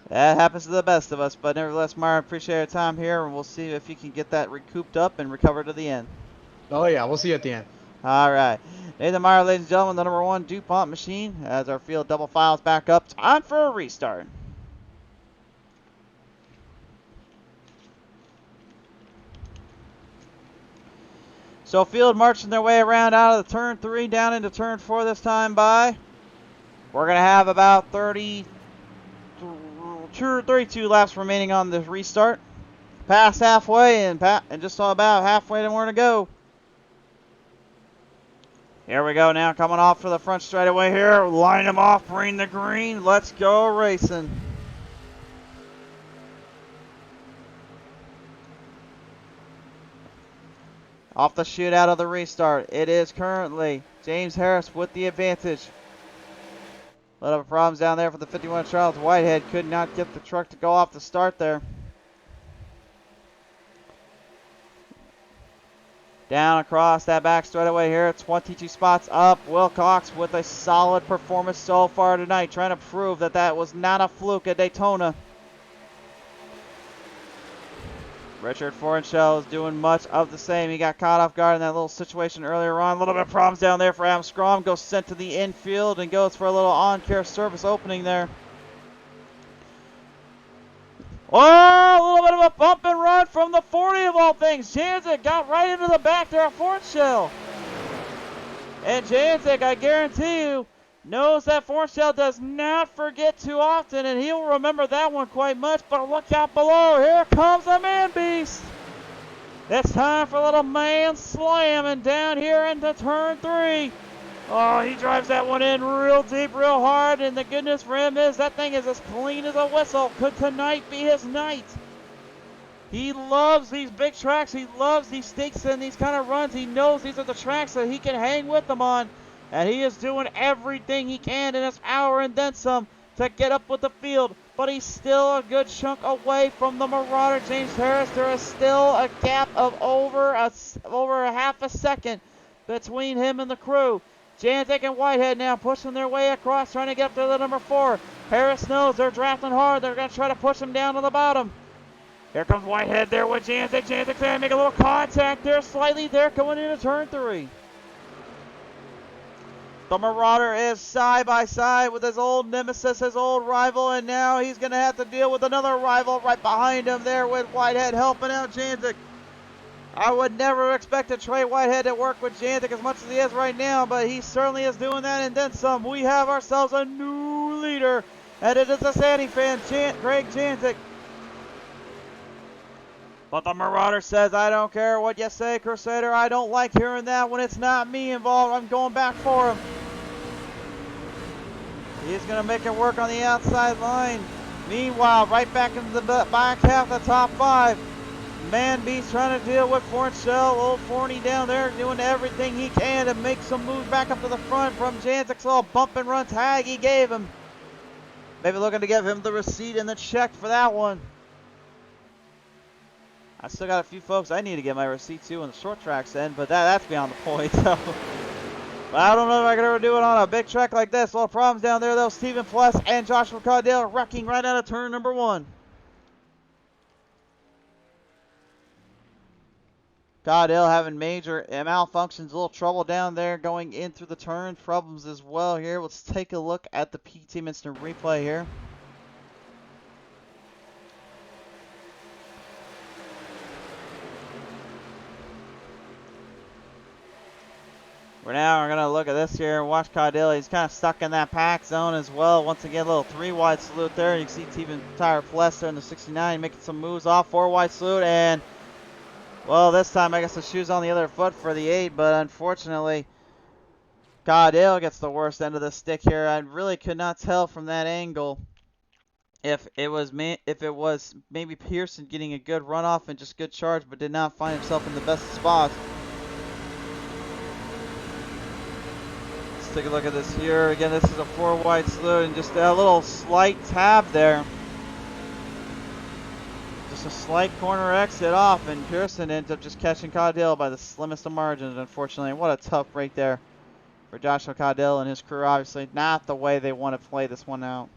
That happens to the best of us, but nevertheless, Meyer, appreciate your time here, and we'll see if you can get that recouped up and recover to the end. Oh yeah, we'll see you at the end. All right. Nathan Meyer, ladies and gentlemen, the number 1 DuPont machine, as our field double files back up. Time for a restart. So field marching their way around out of the turn 3 down into turn 4 this time by. We're going to have about 32 laps remaining on the restart. Past halfway and just about halfway to more to go. Here we go now, coming off for the front straightaway here. Line them off, bring the green. Let's go racing. Off the chute out of the restart. It is currently James Harris with the advantage. A lot of problems down there for the 51 Charles Whitehead. Could not get the truck to go off the start there. Down across that back straightaway here. 22 spots up. Wilcox with a solid performance so far tonight. Trying to prove that that was not a fluke at Daytona. Richard Fornshell is doing much of the same. He got caught off guard in that little situation earlier on. A little bit of problems down there for Adam Scrum. Goes sent to the infield and goes for a little on-care service opening there. Oh, a little bit of a bump and run from the 40 of all things. Janzik got right into the back there of Fornshell. And Janzik, I guarantee you, knows that Fornshell does not forget too often, and he'll remember that one quite much. But look out below. Here comes the man beast. It's time for a little man slamming down here into turn 3. Oh, he drives that one in real deep, real hard, and the goodness for him is that thing is as clean as a whistle. Could tonight be his night? He loves these big tracks. He loves these stakes and these kind of runs. He knows these are the tracks that he can hang with them on, and he is doing everything he can in his power and then some to get up with the field. But he's still a good chunk away from the Marauder, James Harris. There is still a gap of over a half a second between him and the crew. Janzik and Whitehead now pushing their way across, trying to get up to the number 4. Harris knows they're drafting hard. They're going to try to push him down to the bottom. Here comes Whitehead there with Janzik. Janzik's going to make a little contact there, slightly there, going into turn 3. The Marauder is side by side with his old nemesis, his old rival, and now he's going to have to deal with another rival right behind him there with Whitehead helping out Jantic. I would never expect a Trey Whitehead to work with Jantic as much as he is right now, but he certainly is doing that and then some. We have ourselves a new leader, and it is a Sandy fan, Greg Jantic. But the Marauder says, I don't care what you say, Crusader. I don't like hearing that when it's not me involved. I'm going back for him. He's going to make it work on the outside line. Meanwhile, right back into the back half of the top 5. Man Beast trying to deal with Fornshell. Old Forney down there doing everything he can to make some moves back up to the front from Jantic's little bump and run tag he gave him. Maybe looking to give him the receipt and the check for that one. I still got a few folks I need to get my receipt to on the short tracks end, but that's beyond the point. So. But I don't know if I could ever do it on a big track like this. A lot of problems down there though. Stephen Pless and Joshua Caudill wrecking right out of turn number 1. Caudill having major malfunctions, a little trouble down there going in through the turn. Problems as well here. Let's take a look at the PTM instant replay here. We're going to look at this here and watch Caudill. He's kind of stuck in that pack zone as well. Once again, a little 3-wide salute there. You can see Stephen Tire Pless there in the 69 making some moves off. 4-wide salute and, well, this time I guess the shoe's on the other foot for the 8, but unfortunately, Caudill gets the worst end of the stick here. I really could not tell from that angle if it was maybe Pearson getting a good runoff and just good charge, but did not find himself in the best spots. Take a look at this here. Again, this is a 4-wide salute and just a little slight tab there. Just a slight corner exit off, and Pearson ends up just catching Caudill by the slimmest of margins, unfortunately. What a tough break there for Joshua Caudill and his crew. Obviously not the way they want to play this one out.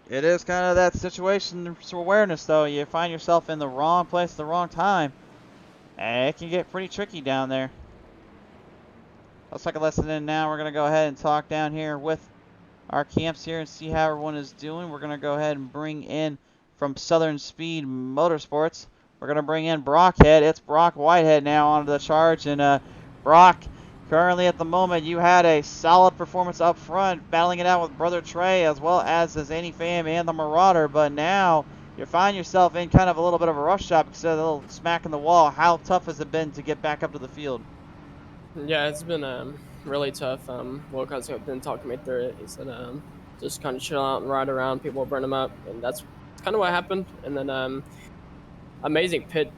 It is kind of that situation awareness, though. You find yourself in the wrong place at the wrong time, and it can get pretty tricky down there. Let's take a lesson in now. We're going to go ahead and talk down here with our camps here and see how everyone is doing. We're going to go ahead and bring in from Southern Speed Motorsports. We're going to bring in Brockhead. It's Brock Whitehead now onto the charge. And Brock, currently at the moment, you had a solid performance up front, battling it out with Brother Trey as well as the Zany Fam and the Marauder. But now you find yourself in kind of a little bit of a rush job because of a little smack in the wall. How tough has it been to get back up to the field? Yeah, it's been really tough. Wilcox has been talking me through it. He said just kind of chill out and ride around, people burn them up, and that's kind of what happened. And then amazing pit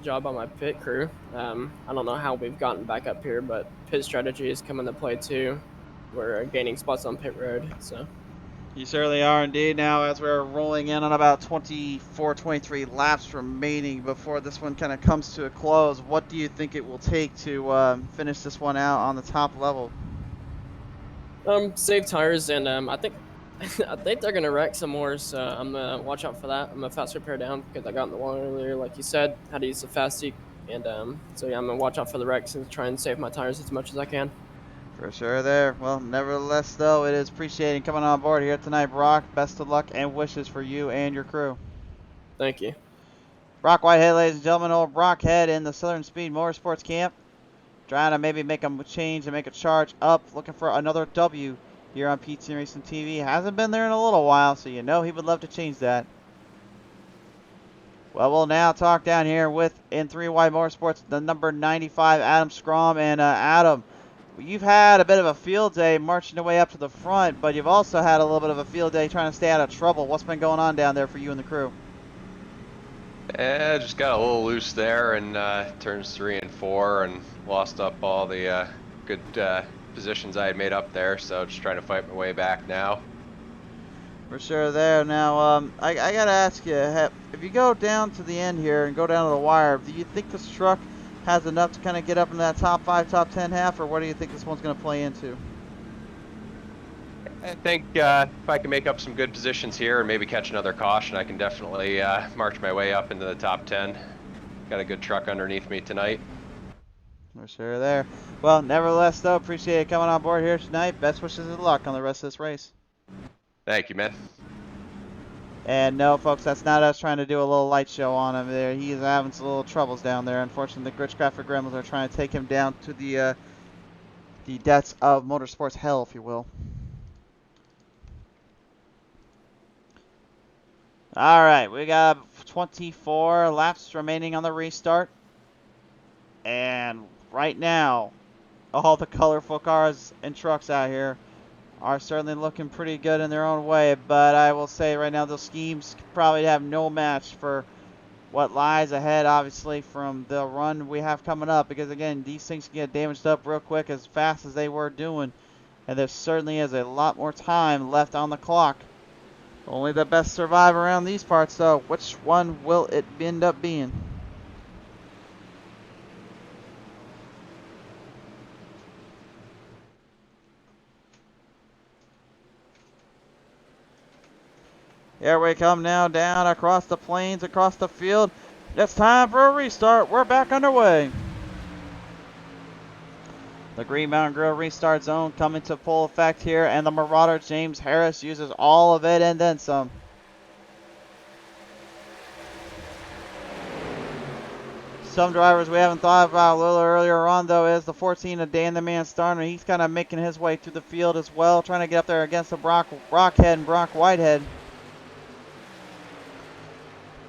job on my pit crew. I don't know how we've gotten back up here, but pit strategy is coming to play too. We're gaining spots on pit road, so. You certainly are indeed. Now as we're rolling in on about 24, 23 laps remaining before this one kind of comes to a close, what do you think it will take to finish this one out on the top level? Save tires, and I think they're gonna wreck some more, so I'm gonna watch out for that. I'm gonna fast repair down because I got in the wall earlier, like you said, how to use the fast seek, and so yeah, I'm gonna watch out for the wrecks and try and save my tires as much as I can. For sure there. Well, nevertheless, though, it is appreciated coming on board here tonight, Brock. Best of luck and wishes for you and your crew. Thank you. Brock Whitehead, ladies and gentlemen, old Brockhead in the Southern Speed Motorsports camp. Trying to maybe make a change and make a charge up, looking for another W here on PTM Racing TV. Hasn't been there in a little while, so you know he would love to change that. Well, we'll now talk down here with, in 3Y Motorsports, the number 95, Adam Scrum. And Adam, you've had a bit of a field day marching your way up to the front, but you've also had a little bit of a field day trying to stay out of trouble. What's been going on down there for you and the crew? Just got a little loose there in turns 3 and 4 and lost up all the good positions I had made up there, so just trying to fight my way back now. For sure there. Now, I got to ask you, if you go down to the end here and go down to the wire, do you think this truck has enough to kind of get up in that top 5, top 10 half, or what do you think this one's going to play into? I think if I can make up some good positions here and maybe catch another caution, I can definitely march my way up into the top 10. Got a good truck underneath me tonight. For sure there. Well, nevertheless, though, appreciate it coming on board here tonight. Best wishes of luck on the rest of this race. Thank you, man. And no, folks, that's not us trying to do a little light show on him there. He's having some little troubles down there. Unfortunately, the Gritchcrafter Gremlins are trying to take him down to the depths of motorsports hell, if you will. All right, we got 24 laps remaining on the restart. And right now, all the colorful cars and trucks out here are certainly looking pretty good in their own way, but I will say right now those schemes probably have no match for what lies ahead, obviously, from the run we have coming up, because again, these things can get damaged up real quick as fast as they were doing, and there certainly is a lot more time left on the clock. Only the best survive around these parts, though. Which one will it end up being? Here we come now, down across the plains, across the field. It's time for a restart. We're back underway. The Green Mountain Grill restart zone coming to full effect here, and the Marauder James Harris uses all of it and then some. Some drivers we haven't thought about a little earlier on, though, is the 14 of Dan the Man Starner. He's kind of making his way through the field as well, trying to get up there against the Brock and Brock Whitehead.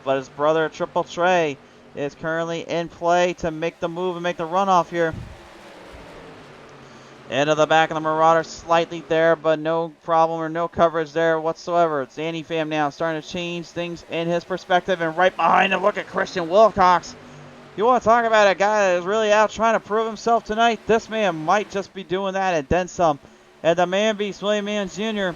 But his brother, Triple Trey, is currently in play to make the move and make the runoff here. Into the back of the Marauder, slightly there, but no problem or no coverage there whatsoever. It's Zanny Fam now starting to change things in his perspective, and right behind him, look at Christian Wilcox. You want to talk about a guy that is really out trying to prove himself tonight? This man might just be doing that and then some. And the man beast, William Mann Jr.,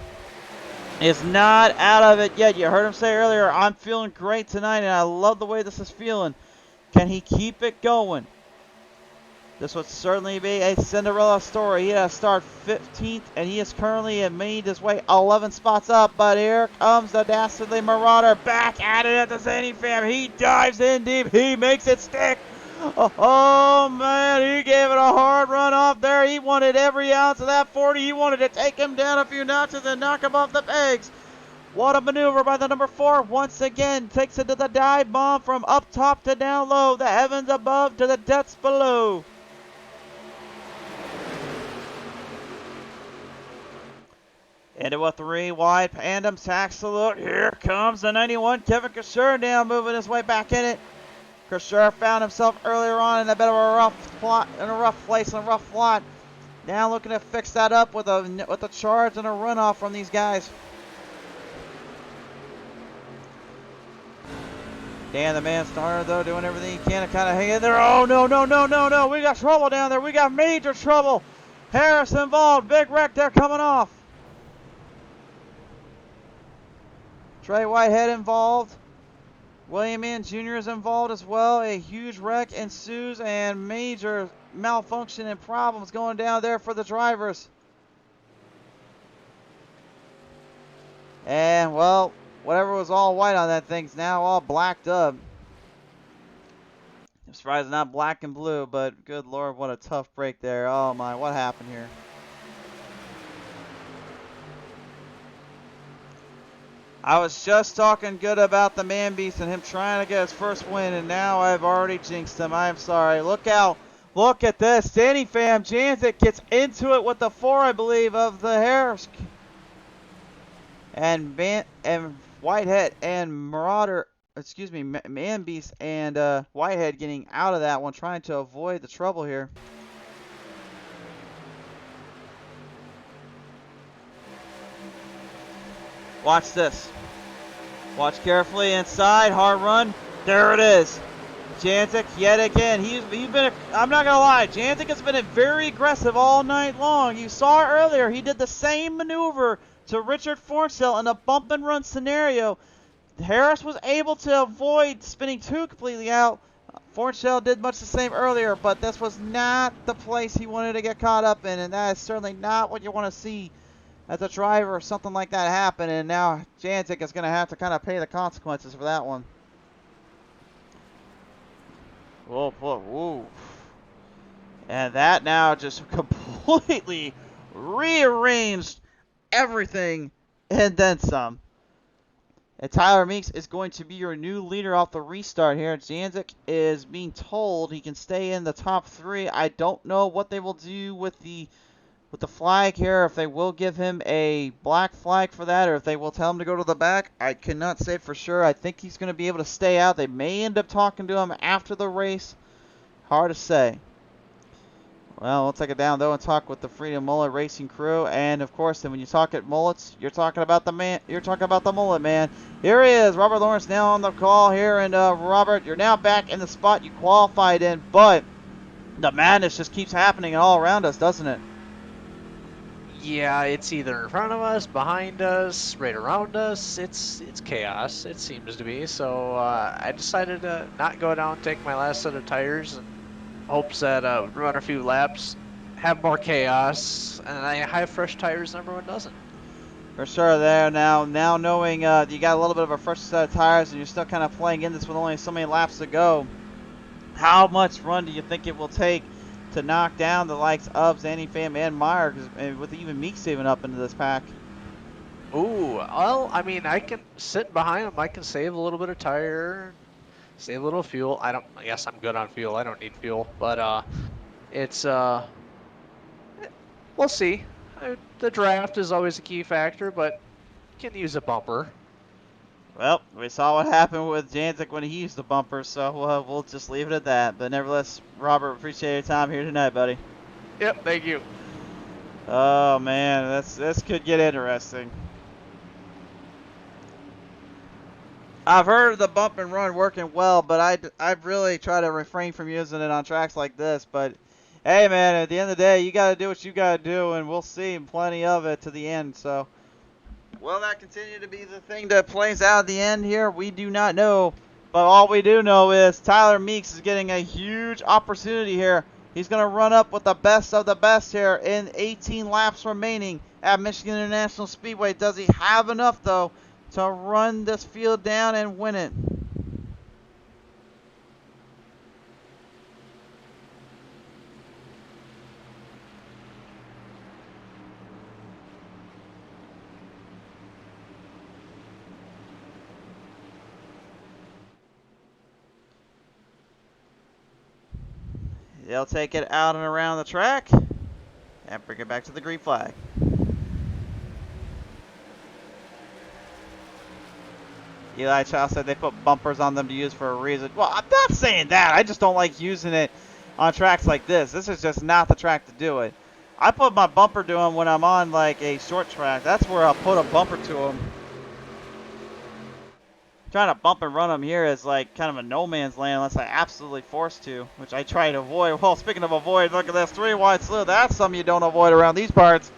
is not out of it yet. You heard him say earlier, I'm feeling great tonight, and I love the way this is feeling. Can he keep it going? This would certainly be a Cinderella story. He had to start 15th, and he has currently made his way 11 spots up. But here comes the dastardly Marauder back at it at the Zanny Fam. He dives in deep. He makes it stick. Oh, man, he gave it a hard run off there. He wanted every ounce of that 40. He wanted to take him down a few notches and knock him off the pegs. What a maneuver by the number 4. Once again, takes it to the dive bomb from up top to down low. The heavens above to the depths below. Into a 3 wide tandem salute. Here comes the 91 Kevin Kashur now moving his way back in it. Kashur found himself earlier on in a bit of a rough plot, in a rough place, and a rough plot. Now looking to fix that up with a charge and a runoff from these guys. Dan the Man Starter, though, doing everything he can to kind of hang in there. Oh, no, no, no, no, no. We got trouble down there. We got major trouble. Harris involved. Big wreck there coming off. Trey Whitehead involved. William Mann Jr. is involved as well. A huge wreck ensues and major malfunction and problems going down there for the drivers. And, well, whatever was all white on that thing's now all blacked up. I'm surprised it's not black and blue, but good Lord, what a tough break there. Oh, my, what happened here? I was just talking good about the Man Beast and him trying to get his first win, and now I've already jinxed him. I'm sorry. Look out. Look at this. Danny Fam Janzik gets into it with the 4, I believe, of the Harris. And Whitehead and Marauder, excuse me, Man Beast and Whitehead getting out of that one, trying to avoid the trouble here. Watch this. Watch carefully inside. Hard run. There it is. Janzik yet again. He's been. I'm not gonna lie. Janzik has been very aggressive all night long. You saw it earlier. He did the same maneuver to Richard Fornstell in a bump and run scenario. Harris was able to avoid spinning 2 completely out. Fornstell did much the same earlier, but this was not the place he wanted to get caught up in, and that is certainly not what you want to see as a driver or something like that happen. And now Janzik is going to have to kind of pay the consequences for that one. Whoa, whoa, whoa. And that now just completely rearranged everything and then some. And Tyler Meeks is going to be your new leader off the restart here. Janzik is being told he can stay in the top 3. I don't know what they will do with the flag here, if they will give him a black flag for that, or if they will tell him to go to the back. I cannot say for sure. I think he's going to be able to stay out. They may end up talking to him after the race. Hard to say. Well, we'll take it down though and talk with the Freedom Mullet Racing crew, and of course, then when you talk at mullets, you're talking about the man. You're talking about the mullet man. Here he is, Robert Lawrence, now on the call here, and Robert, you're now back in the spot you qualified in, but the madness just keeps happening all around us, doesn't it? Yeah, it's either in front of us, behind us, right around us. It's chaos. It seems to be. So I decided to not go down, take my last set of tires, and hopes that run a few laps, have more chaos, and I have fresh tires and everyone doesn't. For sure there. Now knowing you got a little bit of a fresh set of tires and you're still kind of playing in this with only so many laps to go, how much run do you think it will take to knock down the likes of Zanny, Pham, and Meyer, with even Meek saving up into this pack? Ooh, well, I mean, I can sit behind them. I can save a little bit of tire, save a little fuel. I guess I'm good on fuel. I don't need fuel, but it's we'll see. The draft is always a key factor, but can use a bumper. Well, we saw what happened with Janzik when he used the bumper, so we'll just leave it at that. But nevertheless, Robert, appreciate your time here tonight, buddy. Yep, thank you. Oh man, this could get interesting. I've heard of the bump and run working well, but I've really tried to refrain from using it on tracks like this. But hey, man, at the end of the day, you got to do what you got to do, and we'll see plenty of it to the end. So, will that continue to be the thing that plays out at the end here? We do not know. But all we do know is Tyler Meeks is getting a huge opportunity here. He's going to run up with the best of the best here in 18 laps remaining at Michigan International Speedway. Does he have enough, though, to run this field down and win it? They'll take it out and around the track and bring it back to the green flag. Eli Child said they put bumpers on them to use for a reason. Well, I'm not saying that. I just don't like using it on tracks like this. This is just not the track to do it. I put my bumper to them when I'm on like a short track. That's where I'll put a bumper to them. Trying to bump and run them here is like kind of a no man's land unless I absolutely forced to, which I try to avoid. Well, speaking of avoid, look at this 3 wide slip. That's something you don't avoid around these parts.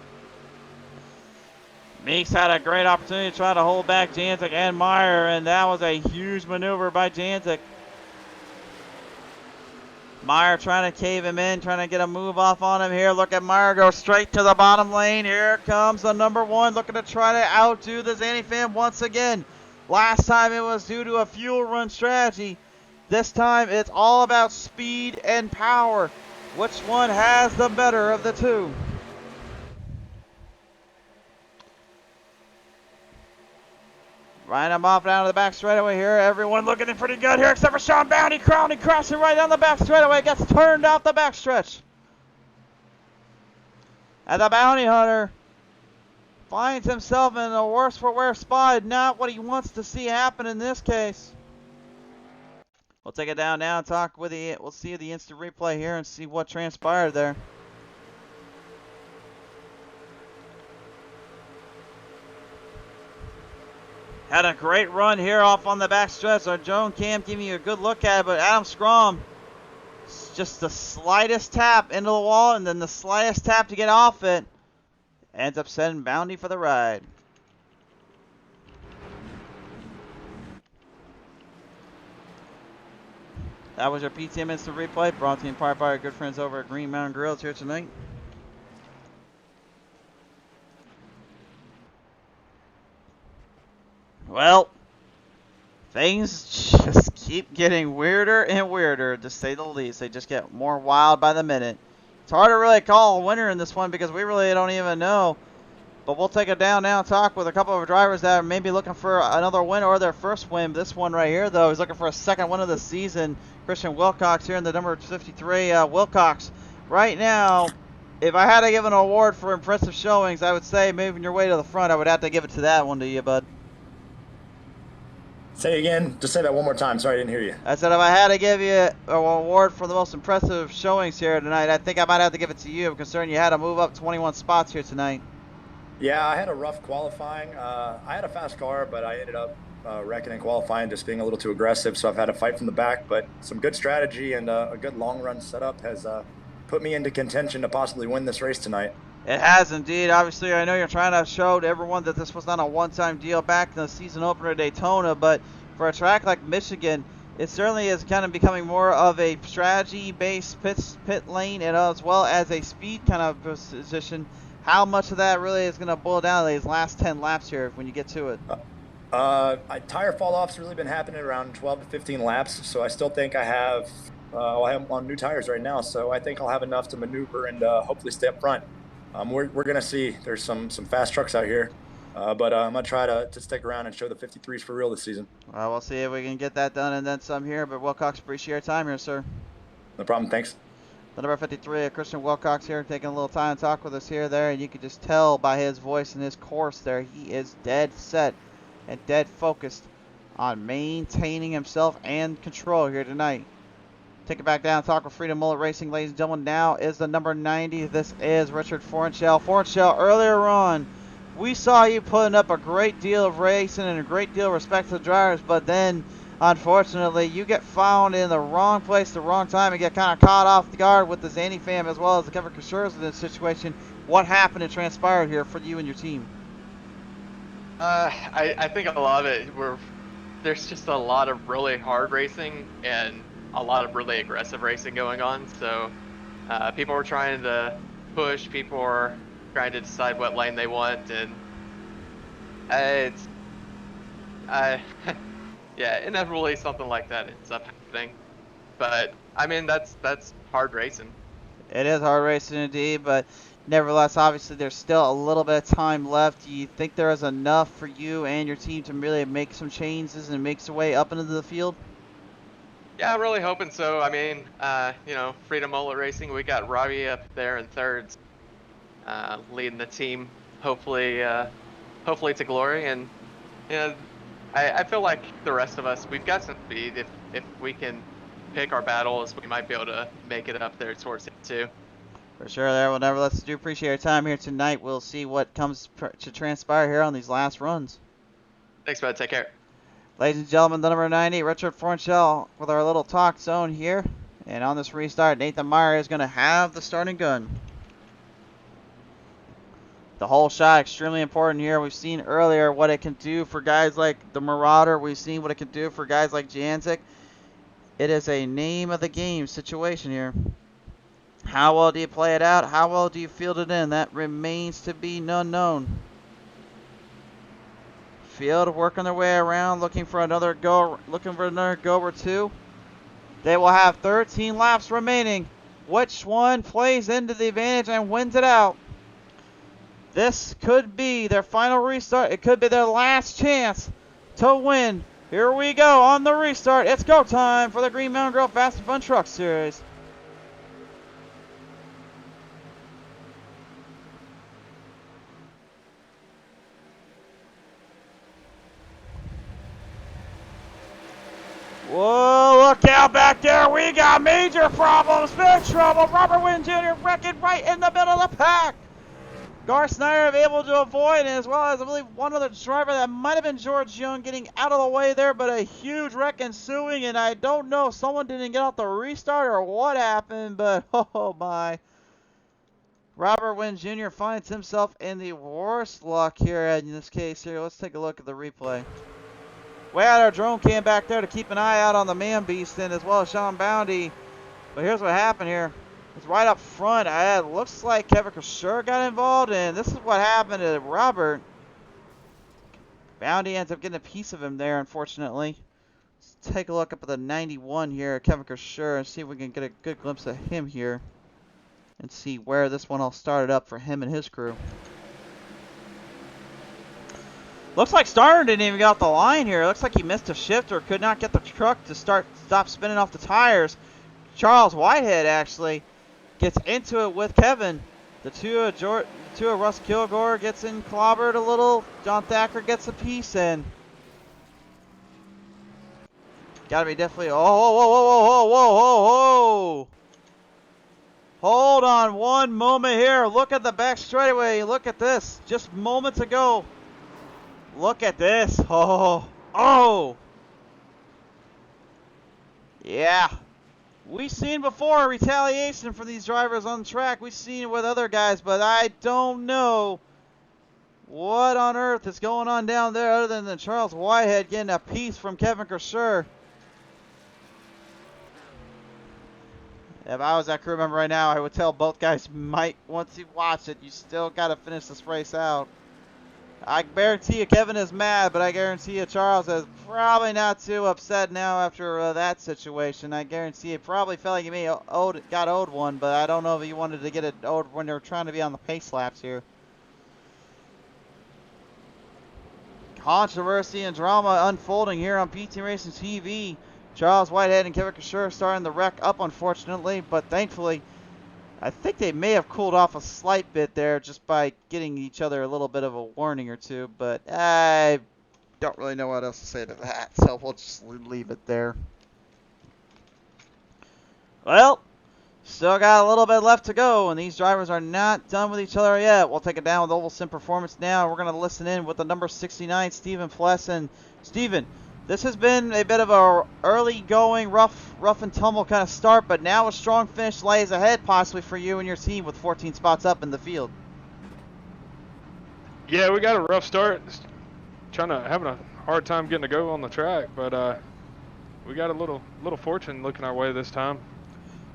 Meeks had a great opportunity to try to hold back Janzik and Meyer, and that was a huge maneuver by Janzik. Meyer trying to cave him in, trying to get a move off on him here. Look at Meyer go straight to the bottom lane. Here comes the number 1 looking to try to outdo the Zanny Pham once again. Last time it was due to a fuel run strategy. This time it's all about speed and power. Which one has the better of the two? Riding him off down to the back straightaway here. Everyone looking pretty good here except for Sean Bounty. Crowning, crashing right down the back straightaway. Gets turned off the backstretch. And the Bounty Hunter finds himself in a worse for wear spot. Not what he wants to see happen in this case. We'll take it down now and talk with we'll see the instant replay here and see what transpired there. Had a great run here off on the back stretch. Our Joan Cam giving you a good look at it, but Adam Scrum, just the slightest tap into the wall and then the slightest tap to get off it, ends up sending Bounty for the ride. That was your PTM Instant Replay, brought to you in part by our good friends over at Green Mountain Grills here tonight. Well, things just keep getting weirder and weirder, to say the least. They just get more wild by the minute. It's hard to really call a winner in this one because we really don't even know. But we'll take a down now talk with a couple of drivers that are maybe looking for another win or their first win. This one right here, though, is looking for a second win of the season. Christian Wilcox here in the number 53. Wilcox, right now, if I had to give an award for impressive showings, I would say moving your way to the front, I would have to give it to that one to you, bud. Say again. Just say that one more time. Sorry, I didn't hear you. I said if I had to give you an award for the most impressive showings here tonight, I think I might have to give it to you, considering you had to move up 21 spots here tonight. Yeah, I had a rough qualifying. I had a fast car, but I ended up wrecking in qualifying, just being a little too aggressive. So I've had to fight from the back. But some good strategy and a good long run setup has put me into contention to possibly win this race tonight. It has indeed. Obviously, I know you're trying to show to everyone that this was not a one-time deal back in the season opener at Daytona, but for a track like Michigan, it certainly is kind of becoming more of a strategy-based pit lane, and as well as a speed kind of position. How much of that really is going to boil down to these last 10 laps here when you get to it? Tire fall-offs really been happening around 12 to 15 laps, so I still think I have on new tires right now, so I think I'll have enough to maneuver and hopefully stay up front. We're going to see. There's some fast trucks out here, but I'm going to try to stick around and show the 53s for real this season. Well, we'll see if we can get that done and then some here, but Wilcox, appreciate your time here, sir. No problem. Thanks. The number 53, Christian Wilcox here, taking a little time to talk with us here, there, and you can just tell by his voice and his course there, he is dead set and dead focused on maintaining himself and control here tonight. Take it back down, talk with Freedom Mullet Racing, ladies and gentlemen. Now is the number 90. This is Richard Fornshell. Fornshell, earlier on, we saw you putting up a great deal of racing and a great deal of respect to the drivers, but then, unfortunately, you get found in the wrong place, the wrong time, and get kind of caught off the guard with the Zanny fam as well as the Kevin Kushers in this situation. What happened and transpired here for you and your team? I think a lot of it, there's just a lot of really hard racing and a lot of really aggressive racing going on. So people were trying to push, people were trying to decide what lane they want, and yeah, inevitably something like that ends up happening. But I mean, that's hard racing. It is hard racing indeed, but nevertheless, obviously there's still a little bit of time left. Do you think there is enough for you and your team to really make some changes and make your way up into the field? Yeah, I'm really hoping so. I mean, you know, Freedom Mullet Racing, we got Robbie up there in thirds, leading the team, hopefully to glory. And you know, I feel like the rest of us, we've got some speed. If we can pick our battles, we might be able to make it up there towards it too. For sure there. Well, nevertheless, do appreciate your time here tonight. We'll see what comes to transpire here on these last runs. Thanks, bud. Take care. Ladies and gentlemen, the number 90, Richard Fornshell, with our little talk zone here. And on this restart, Nathan Meyer is going to have the starting gun. The whole shot, extremely important here. We've seen earlier what it can do for guys like the Marauder. We've seen what it can do for guys like Janzik. It is a name of the game situation here. How well do you play it out? How well do you field it in? That remains to be unknown. Field working their way around, looking for another go or two. They will have 13 laps remaining. Which one plays into the advantage and wins it out? This could be their final restart. It could be their last chance to win. Here we go on the restart. It's go time for the Green Mountain Grill Fast and Fun Truck Series. Whoa, look out back there. We got major problems. Big trouble. Robert Wynn Jr. wrecking right in the middle of the pack. Gar Snyder able to avoid, as well as I believe one other driver that might have been George Young getting out of the way there, but a huge wreck ensuing, and I don't know if someone didn't get out the restart or what happened, but oh my. Robert Wynn Jr. finds himself in the worst luck here in this case here. Let's take a look at the replay. We had our drone cam back there to keep an eye out on the man beast and as well as Sean Bounty. But here's what happened here. It's right up front. It looks like Kevin Kushner got involved, and this is what happened to Robert. Bounty ends up getting a piece of him there, unfortunately. Let's take a look up at the 91 here, Kevin Kushner, and see if we can get a good glimpse of him here. and see where this one all started up for him and his crew. Looks like Starner didn't even get off the line here. Looks like he missed a shift or could not get the truck to stop spinning off the tires. Charles Whitehead actually gets into it with Kevin. The two of Russ Kilgore gets in clobbered a little. John Thacker gets a piece and gotta be definitely. Oh, whoa, whoa, whoa, whoa, whoa, whoa, whoa! Hold on one moment here. Look at the back straightaway. Look at this. Just moments ago. Look at this. Oh, oh. Yeah. We've seen before retaliation from these drivers on the track. We've seen it with other guys, but I don't know what on earth is going on down there other than Charles Whitehead getting a piece from Kevin Kersher. If I was that crew member right now, I would tell both guys might, once you watch it, you still got to finish this race out. I guarantee you Kevin is mad, but I guarantee you Charles is probably not too upset now after that situation. I guarantee he probably felt like he may got owed one, but I don't know if he wanted to get it owed when they were trying to be on the pace laps here. Controversy and drama unfolding here on PTM Racing TV. Charles Whitehead and Kevin Kersher starting the wreck up, unfortunately, but thankfully, I think they may have cooled off a slight bit there just by getting each other a little bit of a warning or two, but I don't really know what else to say to that, so we'll just leave it there. Well, still got a little bit left to go, and these drivers are not done with each other yet. We'll take it down with Oval Sim Performance now. We're going to listen in with the number 69, Stephen Fless. And Stephen, this has been a bit of a early going, rough and tumble kind of start, but now a strong finish lays ahead possibly for you and your team with 14 spots up in the field. Yeah, we got a rough start. Having a hard time getting to go on the track, but we got a little fortune looking our way this time.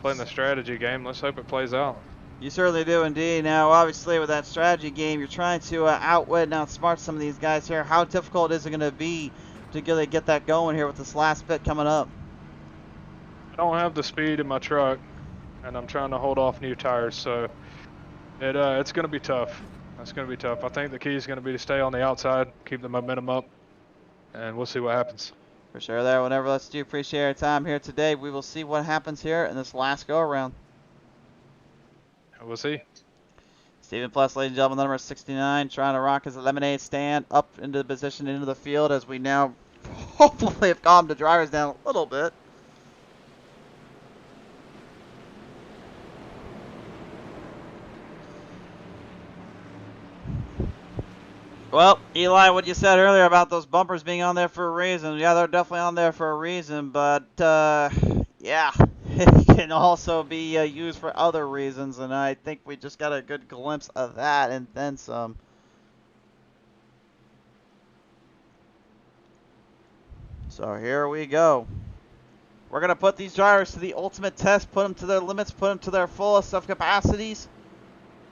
Playing the strategy game. Let's hope it plays out. You certainly do indeed. Now, obviously, with that strategy game, you're trying to outwit and outsmart some of these guys here. How difficult is it going to be to really get that going here with this last bit coming up? I don't have the speed in my truck, and I'm trying to hold off new tires, so it's going to be tough. It's going to be tough. I think the key is going to be to stay on the outside, keep the momentum up, and we'll see what happens. For sure there. Whenever let's do appreciate our time here today. We will see what happens here in this last go around. We'll see. Stephen Plus, ladies and gentlemen, number 69, trying to rock his lemonade stand up into the position into the field as we now hopefully have calmed the drivers down a little bit. Well, Eli, what you said earlier about those bumpers being on there for a reason, yeah, they're definitely on there for a reason, but, yeah, it can also be used for other reasons, and I think we just got a good glimpse of that and then some. So here we go. We're going to put these drivers to the ultimate test, put them to their limits, put them to their fullest of capacities.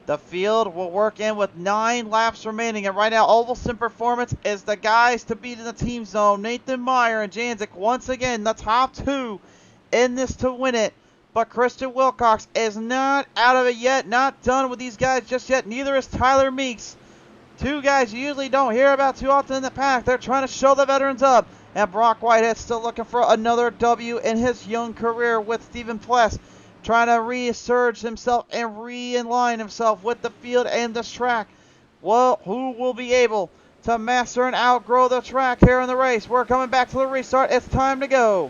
The field will work in with 9 laps remaining, and right now Oval Sim Performance is the guys to beat in the team zone. Nathan Meyer and Janzik once again the top 2 in this to win it, but Christian Wilcox is not out of it yet, not done with these guys just yet. Neither is Tyler Meeks. 2 guys you usually don't hear about too often in the pack. They're trying to show the veterans up, and Brock Whitehead still looking for another W in his young career with Stephen Pless, trying to resurge himself and re-align himself with the field and this track. Well, who will be able to master and outgrow the track here in the race? We're coming back to the restart. It's time to go.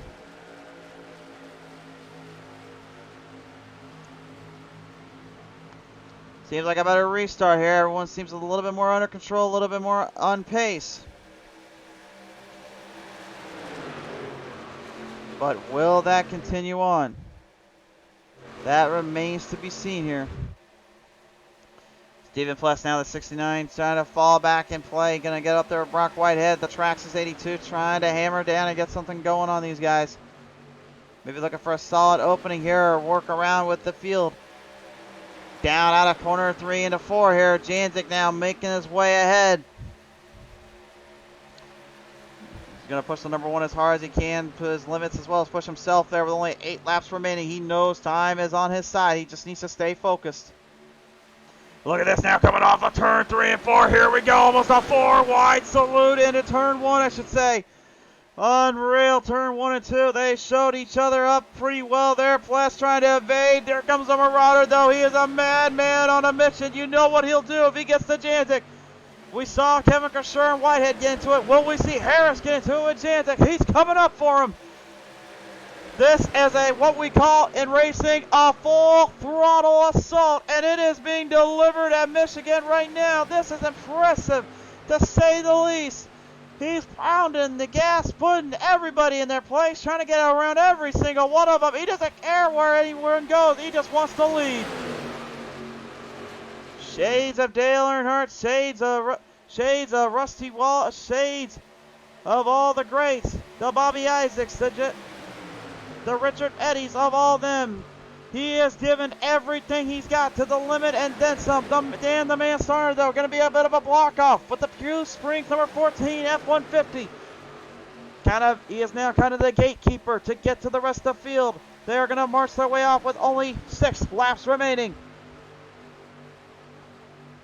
Seems like a better restart here. Everyone seems a little bit more under control, a little bit more on pace. But will that continue on? That remains to be seen here. Stephen Pless now the 69, trying to fall back and play. Going to get up there with Brock Whitehead. The Trax is 82, trying to hammer down and get something going on these guys. Maybe looking for a solid opening here or work around with the field. Down out of corner 3 into 4 here. Janzik now making his way ahead. He's going to push the number 1 as hard as he can to his limits, as well as push himself there with only 8 laps remaining. He knows time is on his side. He just needs to stay focused. Look at this now, coming off of turn 3 and 4. Here we go, almost a 4-wide salute into turn 1, I should say. Unreal, turn 1 and 2. They showed each other up pretty well there. Flash trying to evade. There comes the Marauder, though. He is a madman on a mission. You know what he'll do if he gets to Jantic. We saw Kevin Kersher and Whitehead get into it. Will we see Harris get into it with Jantic? He's coming up for him. This is what we call in racing a full throttle assault, and it is being delivered at Michigan right now. This is impressive, to say the least. He's pounding the gas, putting everybody in their place, trying to get around every single one of them. He doesn't care where anyone goes. He just wants to lead. Shades of Dale Earnhardt, shades of Rusty Wallace, shades of all the greats, the Bobby Isaacs, the Richard Eddies, of all them. He has given everything he's got to the limit and then some. Dan the Man Starter, though, going to be a bit of a block off with the Pew Springs number 14 F-150. He is now kind of the gatekeeper to get to the rest of the field. They are going to march their way off with only 6 laps remaining.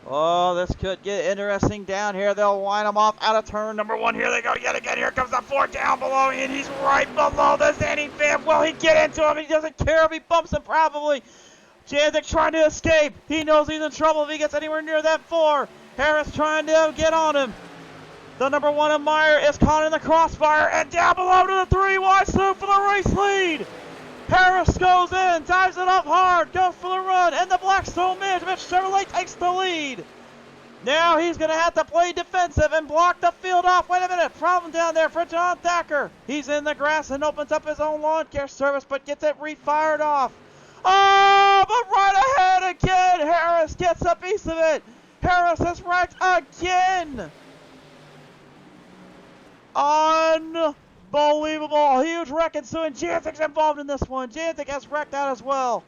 Oh, this could get interesting down here. They'll wind him off out of turn number 1. Here they go yet again. Here comes the 4 down below, and he's right below the Zanny fan. Will he get into him? He doesn't care if he bumps him, probably. Jantic trying to escape. He knows he's in trouble if he gets anywhere near that 4. Harris trying to get on him. The number 1 in Meyer is caught in the crossfire, and down below to the 3-wide swoop for the race lead. Harris goes in, dives it up hard, goes for the run, and the Blackstone Mitch Chevrolet takes the lead. Now he's going to have to play defensive and block the field off. Wait a minute, problem down there for John Thacker. He's in the grass and opens up his own lawn care service, but gets it refired off. Oh, but right ahead again, Harris gets a piece of it. Harris is wrecked again. Unbelievable. Huge wreck ensuing. Jantic's involved in this one. Jantic has wrecked out as well.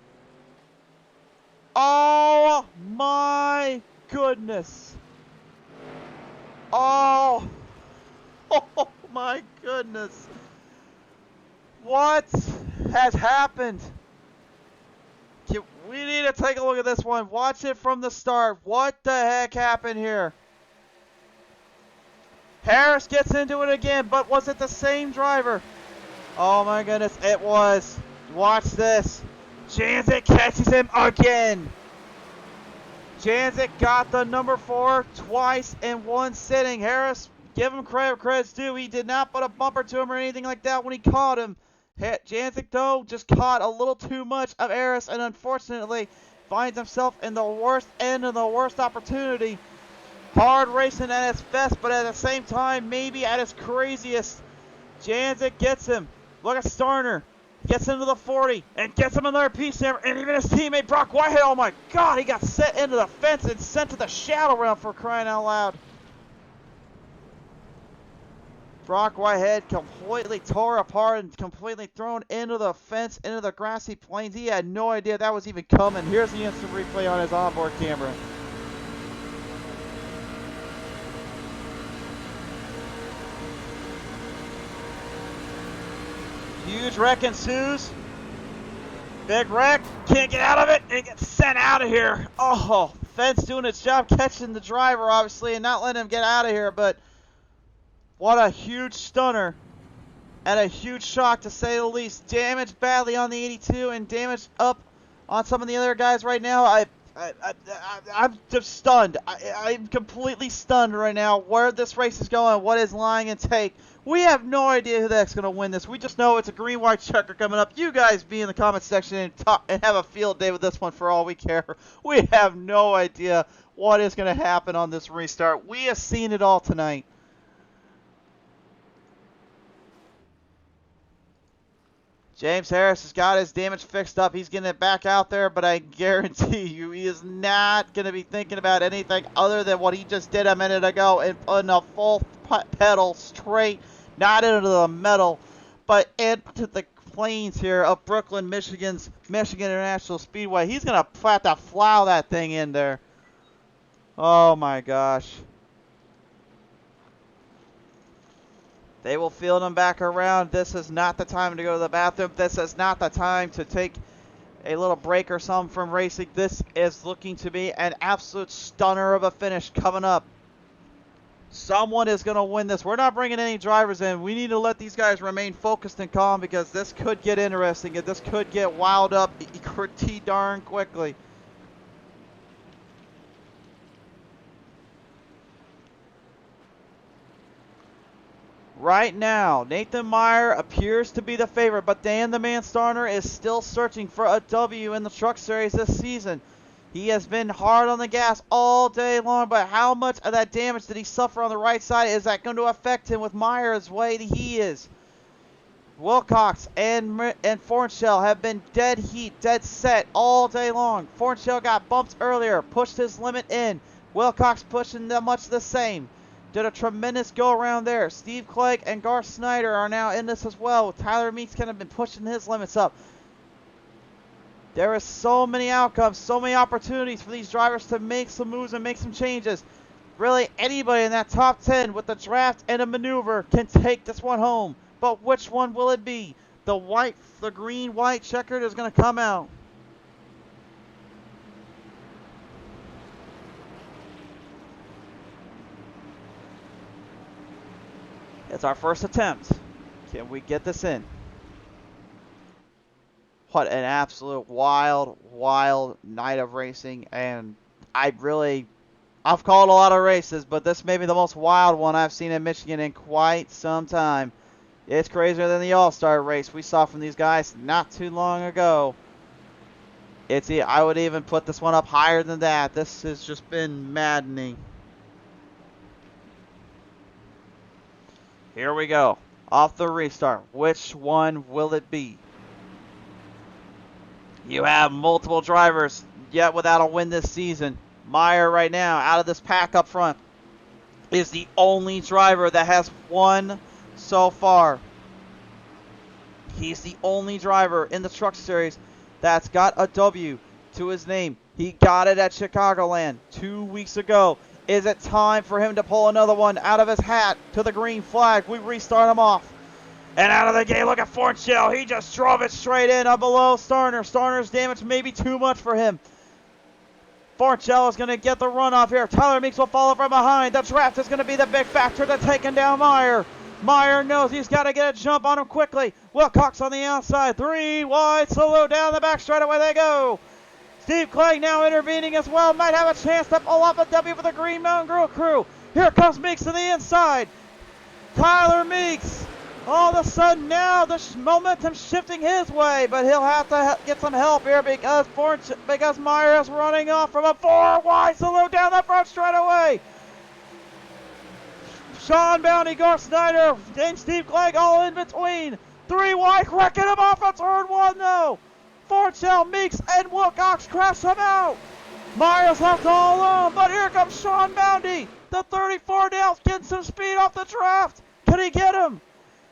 Oh my goodness. Oh my goodness. What has happened? We need to take a look at this one. Watch it from the start. What the heck happened here? Harris gets into it again, but was it the same driver? Oh my goodness, it was. Watch this. Jantic catches him again. Jantic got the number 4 twice in one sitting. Harris, give him credit's due. He did not put a bumper to him or anything like that when he caught him. Jantic, though, just caught a little too much of Harris and unfortunately finds himself in the worst end of the worst opportunity. Hard racing at its best, but at the same time, maybe at its craziest. Jantic gets him. Look at Starner. Gets into the 40 and gets him another piece there. And even his teammate Brock Whitehead, oh my God, he got set into the fence and sent to the shadow round for crying out loud. Brock Whitehead completely tore apart and completely thrown into the fence, into the grassy plains. He had no idea that was even coming. Here's the instant replay on his onboard camera. Huge wreck ensues. Big wreck. Can't get out of it. And gets sent out of here. Oh, fence doing its job catching the driver, obviously, and not letting him get out of here. But what a huge stunner. And a huge shock, to say the least. Damaged badly on the 82 and damaged up on some of the other guys right now. I'm just stunned. I'm completely stunned right now where this race is going, what is lying in take. We have no idea who the heck's going to win this. We just know it's a green-white checker coming up. You guys be in the comment section and talk and have a field day with this one for all we care. We have no idea what is going to happen on this restart. We have seen it all tonight. James Harris has got his damage fixed up. He's getting it back out there, but I guarantee you he is not going to be thinking about anything other than what he just did a minute ago and putting a full pedal straight, not into the metal, but into the plains here of Brooklyn, Michigan's Michigan International Speedway. He's going to have to plow that thing in there. Oh my gosh. They will field him back around. This is not the time to go to the bathroom. This is not the time to take a little break or something from racing. This is looking to be an absolute stunner of a finish coming up. Someone is going to win this. We're not bringing any drivers in. We need to let these guys remain focused and calm because this could get interesting and this could get wild up pretty darn quickly. Right now, Nathan Meyer appears to be the favorite, but Dan the Man Starner is still searching for a W in the Truck Series this season. He has been hard on the gas all day long, but how much of that damage did he suffer on the right side? Is that going to affect him with Meyer as way that he is? Wilcox and Fornshell have been dead heat, dead set all day long. Fornshell got bumped earlier, pushed his limit in. Wilcox pushing them much the same. Did a tremendous go around there. Steve Clegg and Garth Snyder are now in this as well. Tyler Meeks kind of been pushing his limits up. There is so many outcomes, so many opportunities for these drivers to make some moves and make some changes. Really, anybody in that top 10 with the draft and a maneuver can take this one home. But which one will it be? The green-white checkered is going to come out. It's our first attempt. Can we get this in? What an absolute wild, wild night of racing. And I've called a lot of races, but this may be the most wild one I've seen in Michigan in quite some time. It's crazier than the All-Star race we saw from these guys not too long ago. I would even put this one up higher than that. This has just been maddening. Here we go. Off the restart. Which one will it be? You have multiple drivers yet without a win this season. Meyer right now, out of this pack up front, is the only driver that has won so far. He's the only driver in the Truck Series that's got a W to his name. He got it at Chicagoland 2 weeks ago. Is it time for him to pull another one out of his hat to the green flag? We restart him off. And out of the gate, look at Fornshell. He just drove it straight in up below Starner. Starner's damage may be too much for him. Fornshell is going to get the runoff here. Tyler Meeks will follow from behind. The draft is going to be the big factor to taking down Meyer. Meyer knows he's got to get a jump on him quickly. Wilcox on the outside. 3 wide, solo down the back straight away they go. Steve Clegg now intervening as well. Might have a chance to pull off a W for the Green Mountain Grill crew. Here comes Meeks to the inside. Tyler Meeks. All of a sudden now the momentum shifting his way, but he'll have to get some help here because Meyer is running off from a 4 wide solo down the front straight away. Sean Bounty, Garth Snyder, and Steve Clegg all in between. 3 wide, wrecking him off of turn 1 though. Fornshell, Meeks, and Wilcox crash him out. Meyer's left all alone, but here comes Sean Bounty. The 34 now getting some speed off the draft. Can he get him?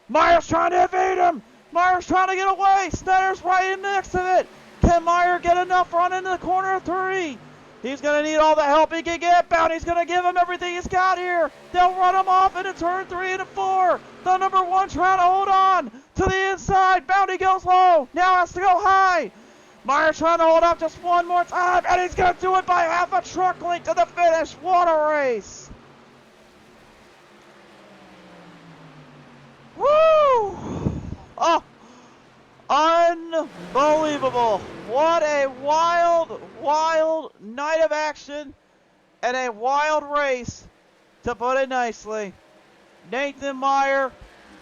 Meyer's trying to evade him. Meyer's trying to get away. Snyder's right in next to it. Can Meyer get enough run into the corner of 3? He's going to need all the help he can get. Bounty's going to give him everything he's got here. They'll run him off into turn 3 and 4. The number 1 trying to hold on to the inside. Bounty goes low. Now has to go high. Meyer trying to hold up just one more time. And he's going to do it by half a truck length to the finish. What a race. Woo! Oh, unbelievable. What a wild, wild night of action and a wild race, to put it nicely. Nathan Meyer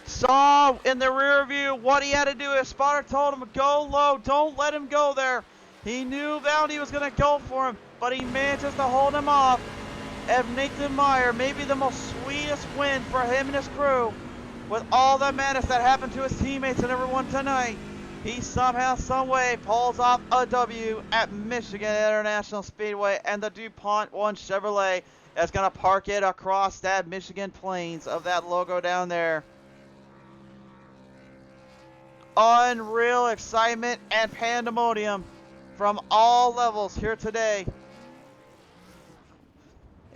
saw in the rear view what he had to do. His spotter told him to go low, don't let him go there. He knew Bounty was going to go for him, but he manages to hold him off. And Nathan Meyer, maybe the most sweetest win for him and his crew, with all the madness that happened to his teammates and everyone tonight. He somehow, someway pulls off a W at Michigan International Speedway, and the DuPont 1 Chevrolet is going to park it across that Michigan plains of that logo down there. Unreal excitement and pandemonium from all levels here today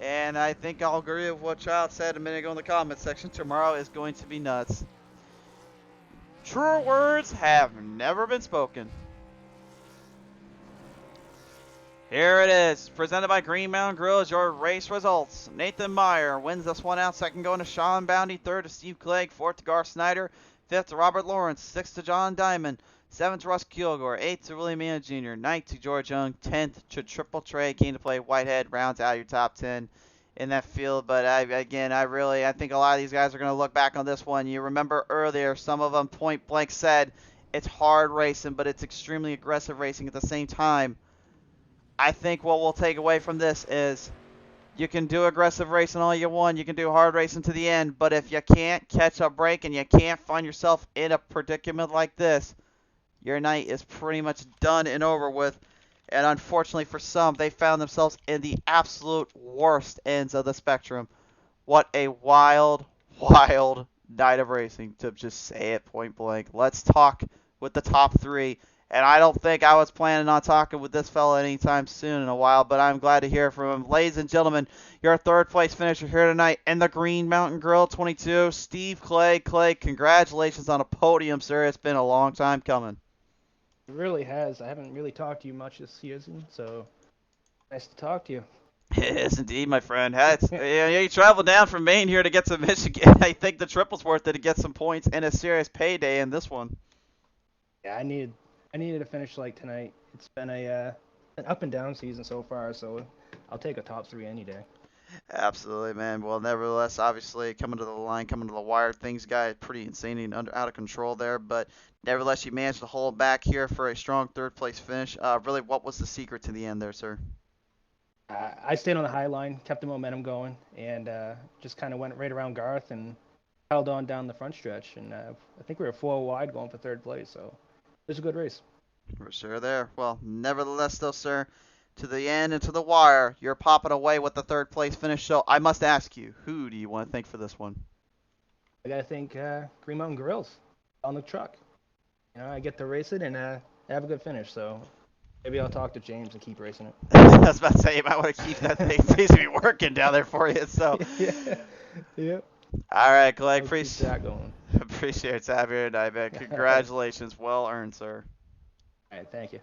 And I think I'll agree with what Child said a minute ago in the comment section. Tomorrow is going to be nuts. Truer words have never been spoken. Here it is, presented by Green Mountain Grill as your race results. Nathan Meyer wins this one out. Second going to Sean Bounty. Third to Steve Clegg. Fourth to Gar Snyder. Fifth to Robert Lawrence. Sixth to John Diamond. Seventh to Russ Kilgore. Eighth to Willie Mann Jr. Ninth to George Young. 10th to Triple Trey. Came to play Whitehead. Rounds out your top 10 in that field. But I think a lot of these guys are going to look back on this one. You remember earlier, some of them point blank said it's hard racing, but it's extremely aggressive racing at the same time. I think what we'll take away from this is you can do aggressive racing all you want. You can do hard racing to the end. But if you can't catch a break and you can't find yourself in a predicament like this, your night is pretty much done and over with. And unfortunately for some, they found themselves in the absolute worst ends of the spectrum. What a wild, wild night of racing, to just say it point blank. Let's talk with the top three. And I don't think I was planning on talking with this fella anytime soon in a while, but I'm glad to hear from him. Ladies and gentlemen, your third place finisher here tonight in the Green Mountain Grill 22, Steve Clegg. Clegg, congratulations on a podium, sir. It's been a long time coming. It really has. I haven't really talked to you much this season, so nice to talk to you. Yes, indeed, my friend. You traveled down from Maine here to get to Michigan. I think the triple's worth it to get some points and a serious payday in this one. Yeah, I needed a finish like tonight. It's been an up and down season so far, so I'll take a top three any day. Absolutely, man. Well, nevertheless, obviously, coming to the line, coming to the wire, things got pretty insane and out of control there. But nevertheless, you managed to hold back here for a strong third-place finish. Really, what was the secret to the end there, sir? I stayed on the high line, kept the momentum going, and just kind of went right around Garth and held on down the front stretch. And I think we were 4 wide going for third place, so it was a good race. For sure there. Well, nevertheless, though, sir, to the end and to the wire, you're popping away with the third place finish. So I must ask you, who do you want to thank for this one? I got to thank Green Mountain Grills on the truck. You know, I get to race it and have a good finish, so maybe I'll talk to James and keep racing it. I was about to say, you might want to keep that thing. It seems to be working down there for you, so. Yep. All right, Clegg, appreciate it to have you tonight, man. Congratulations. Well earned, sir. All right, thank you.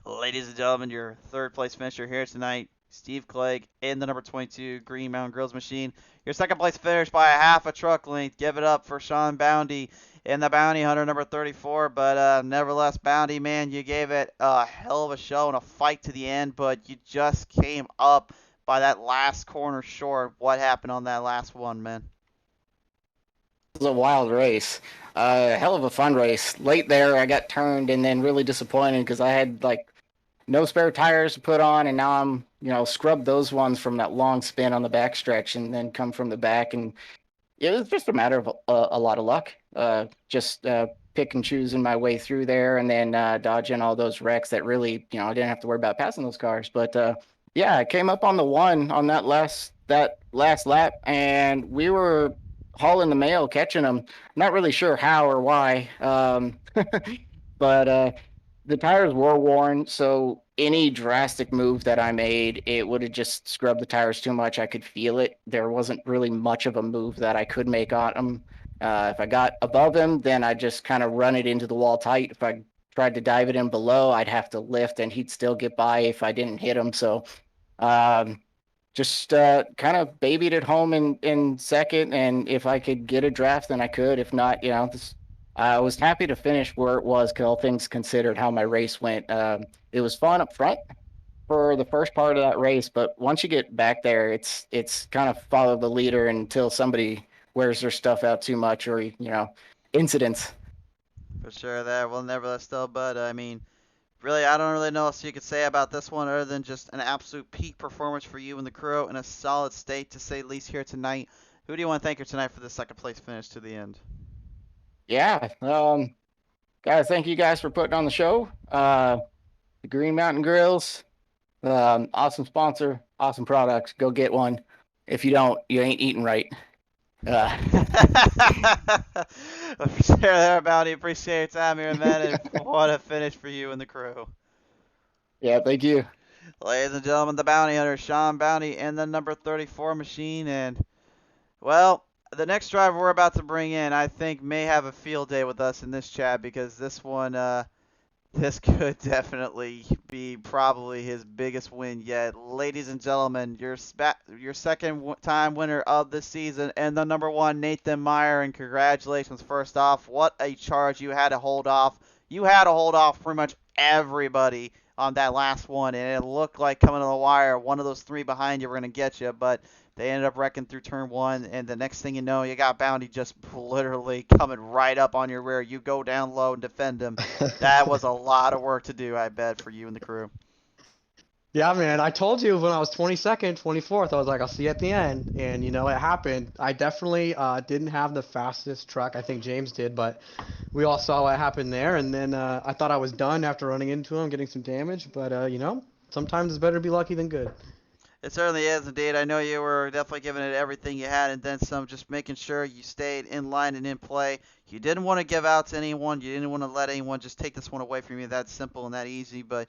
Ladies and gentlemen, your third place finisher here tonight, Steve Clegg in the number 22 Green Mountain Grills machine. Your second place finish by a half a truck length. Give it up for Sean Bounty in the Bounty Hunter number 34. But nevertheless, Bounty, man, you gave it a hell of a show and a fight to the end, but you just came up by that last corner short. What happened on that last one, man? It was a wild race. Hell of a fun race. Late there, I got turned and then really disappointed because I had like no spare tires to put on, and now I'm, scrubbed those ones from that long spin on the back stretch and then come from the back, and it was just a matter of a lot of luck. Just pick and choosing my way through there, and then dodging all those wrecks that really, I didn't have to worry about passing those cars. But yeah, I came up on the one on that last lap, and we were hauling the mail, catching them. Not really sure how or why, but the tires were worn, so any drastic move that I made, it would have just scrubbed the tires too much. I could feel it. There wasn't really much of a move that I could make on them. If I got above him, then I'd just kind of run it into the wall tight. If I tried to dive it in below, I'd have to lift, and he'd still get by if I didn't hit him. So just kind of babied it home in second, and if I could get a draft, then I could. If not, I was happy to finish where it was, all things considered, how my race went. It was fun up front for the first part of that race, but once you get back there, it's kind of follow the leader until somebody wears their stuff out too much or, incidents. For sure there. Well, nevertheless, still, but I mean, really, I don't really know what you could say about this one other than just an absolute peak performance for you and the crew in a solid state, to say the least, here tonight. Who do you want to thank here tonight for the second place finish to the end? Yeah, gotta thank you guys for putting on the show. The Green Mountain Grills, awesome sponsor, awesome products. Go get one. If you don't, you ain't eating right. For sure there, Bounty. Appreciate your time here, man, and what a finish for you and the crew. Yeah, thank you. Ladies and gentlemen, the bounty hunter, Sean Bounty, and the number 34 machine. And, well, the next driver we're about to bring in, I think, may have a field day with us in this chat because this one, this could definitely be probably his biggest win yet. Ladies and gentlemen, your second time winner of the season and the number 1, Nathan Meyer. And congratulations, first off. What a charge you had to hold off. You had to hold off pretty much everybody on that last one, and it looked like coming to the wire, one of those 3 behind you were going to get you, but they ended up wrecking through turn 1, and the next thing you know, you got Bounty just literally coming right up on your rear. You go down low and defend him. That was a lot of work to do, I bet, for you and the crew. Yeah, man, I told you when I was 22nd, 24th, I was like, I'll see you at the end. And, you know, it happened. I definitely didn't have the fastest truck. I think James did, but we all saw what happened there. And then I thought I was done after running into him, getting some damage. But, you know, sometimes it's better to be lucky than good. It certainly is, indeed. I know you were definitely giving it everything you had and then some, just making sure you stayed in line and in play. You didn't want to give out to anyone. You didn't want to let anyone just take this one away from you. That simple and that easy. But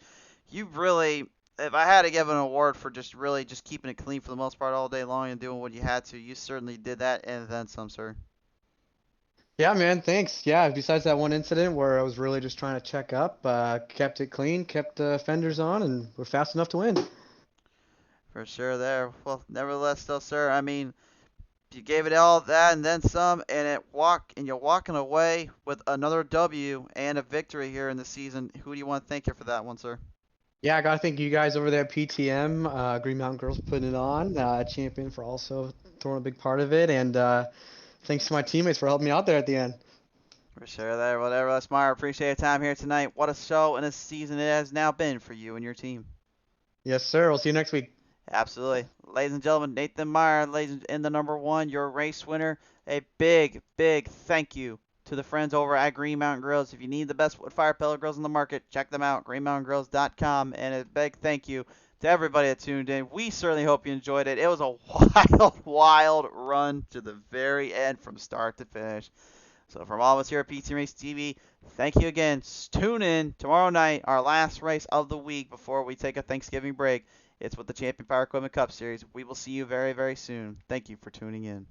you really, if I had to give an award for just really just keeping it clean for the most part all day long and doing what you had to, you certainly did that and then some, sir. Yeah, man, thanks. Yeah, besides that one incident where I was really just trying to check up, kept it clean, kept fenders on, and we're fast enough to win. For sure there. Well, nevertheless, though, sir, I mean, you gave it all that and then some, and you're walking away with another W and a victory here in the season. Who do you want to thank you for that one, sir? Yeah, I gotta thank you guys over there at PTM, Green Mountain Girls putting it on, Champion for also throwing a big part of it, and thanks to my teammates for helping me out there at the end. For sure there. Whatever, Les Meyer, appreciate your time here tonight. What a show and a season it has now been for you and your team. Yes, sir. We'll see you next week. Absolutely. Ladies and gentlemen, Nathan Meyer, in the number 1, your race winner. A big, big thank you to the friends over at Green Mountain Grills. If you need the best wood fire pellet grills in the market, check them out, greenmountaingrills.com. And a big thank you to everybody that tuned in. We certainly hope you enjoyed it. It was a wild, wild run to the very end from start to finish. So from all of us here at PTM Racing TV, thank you again. Tune in tomorrow night, our last race of the week before we take a Thanksgiving break. It's with the Champion Power Equipment Cup Series. We will see you very, very soon. Thank you for tuning in.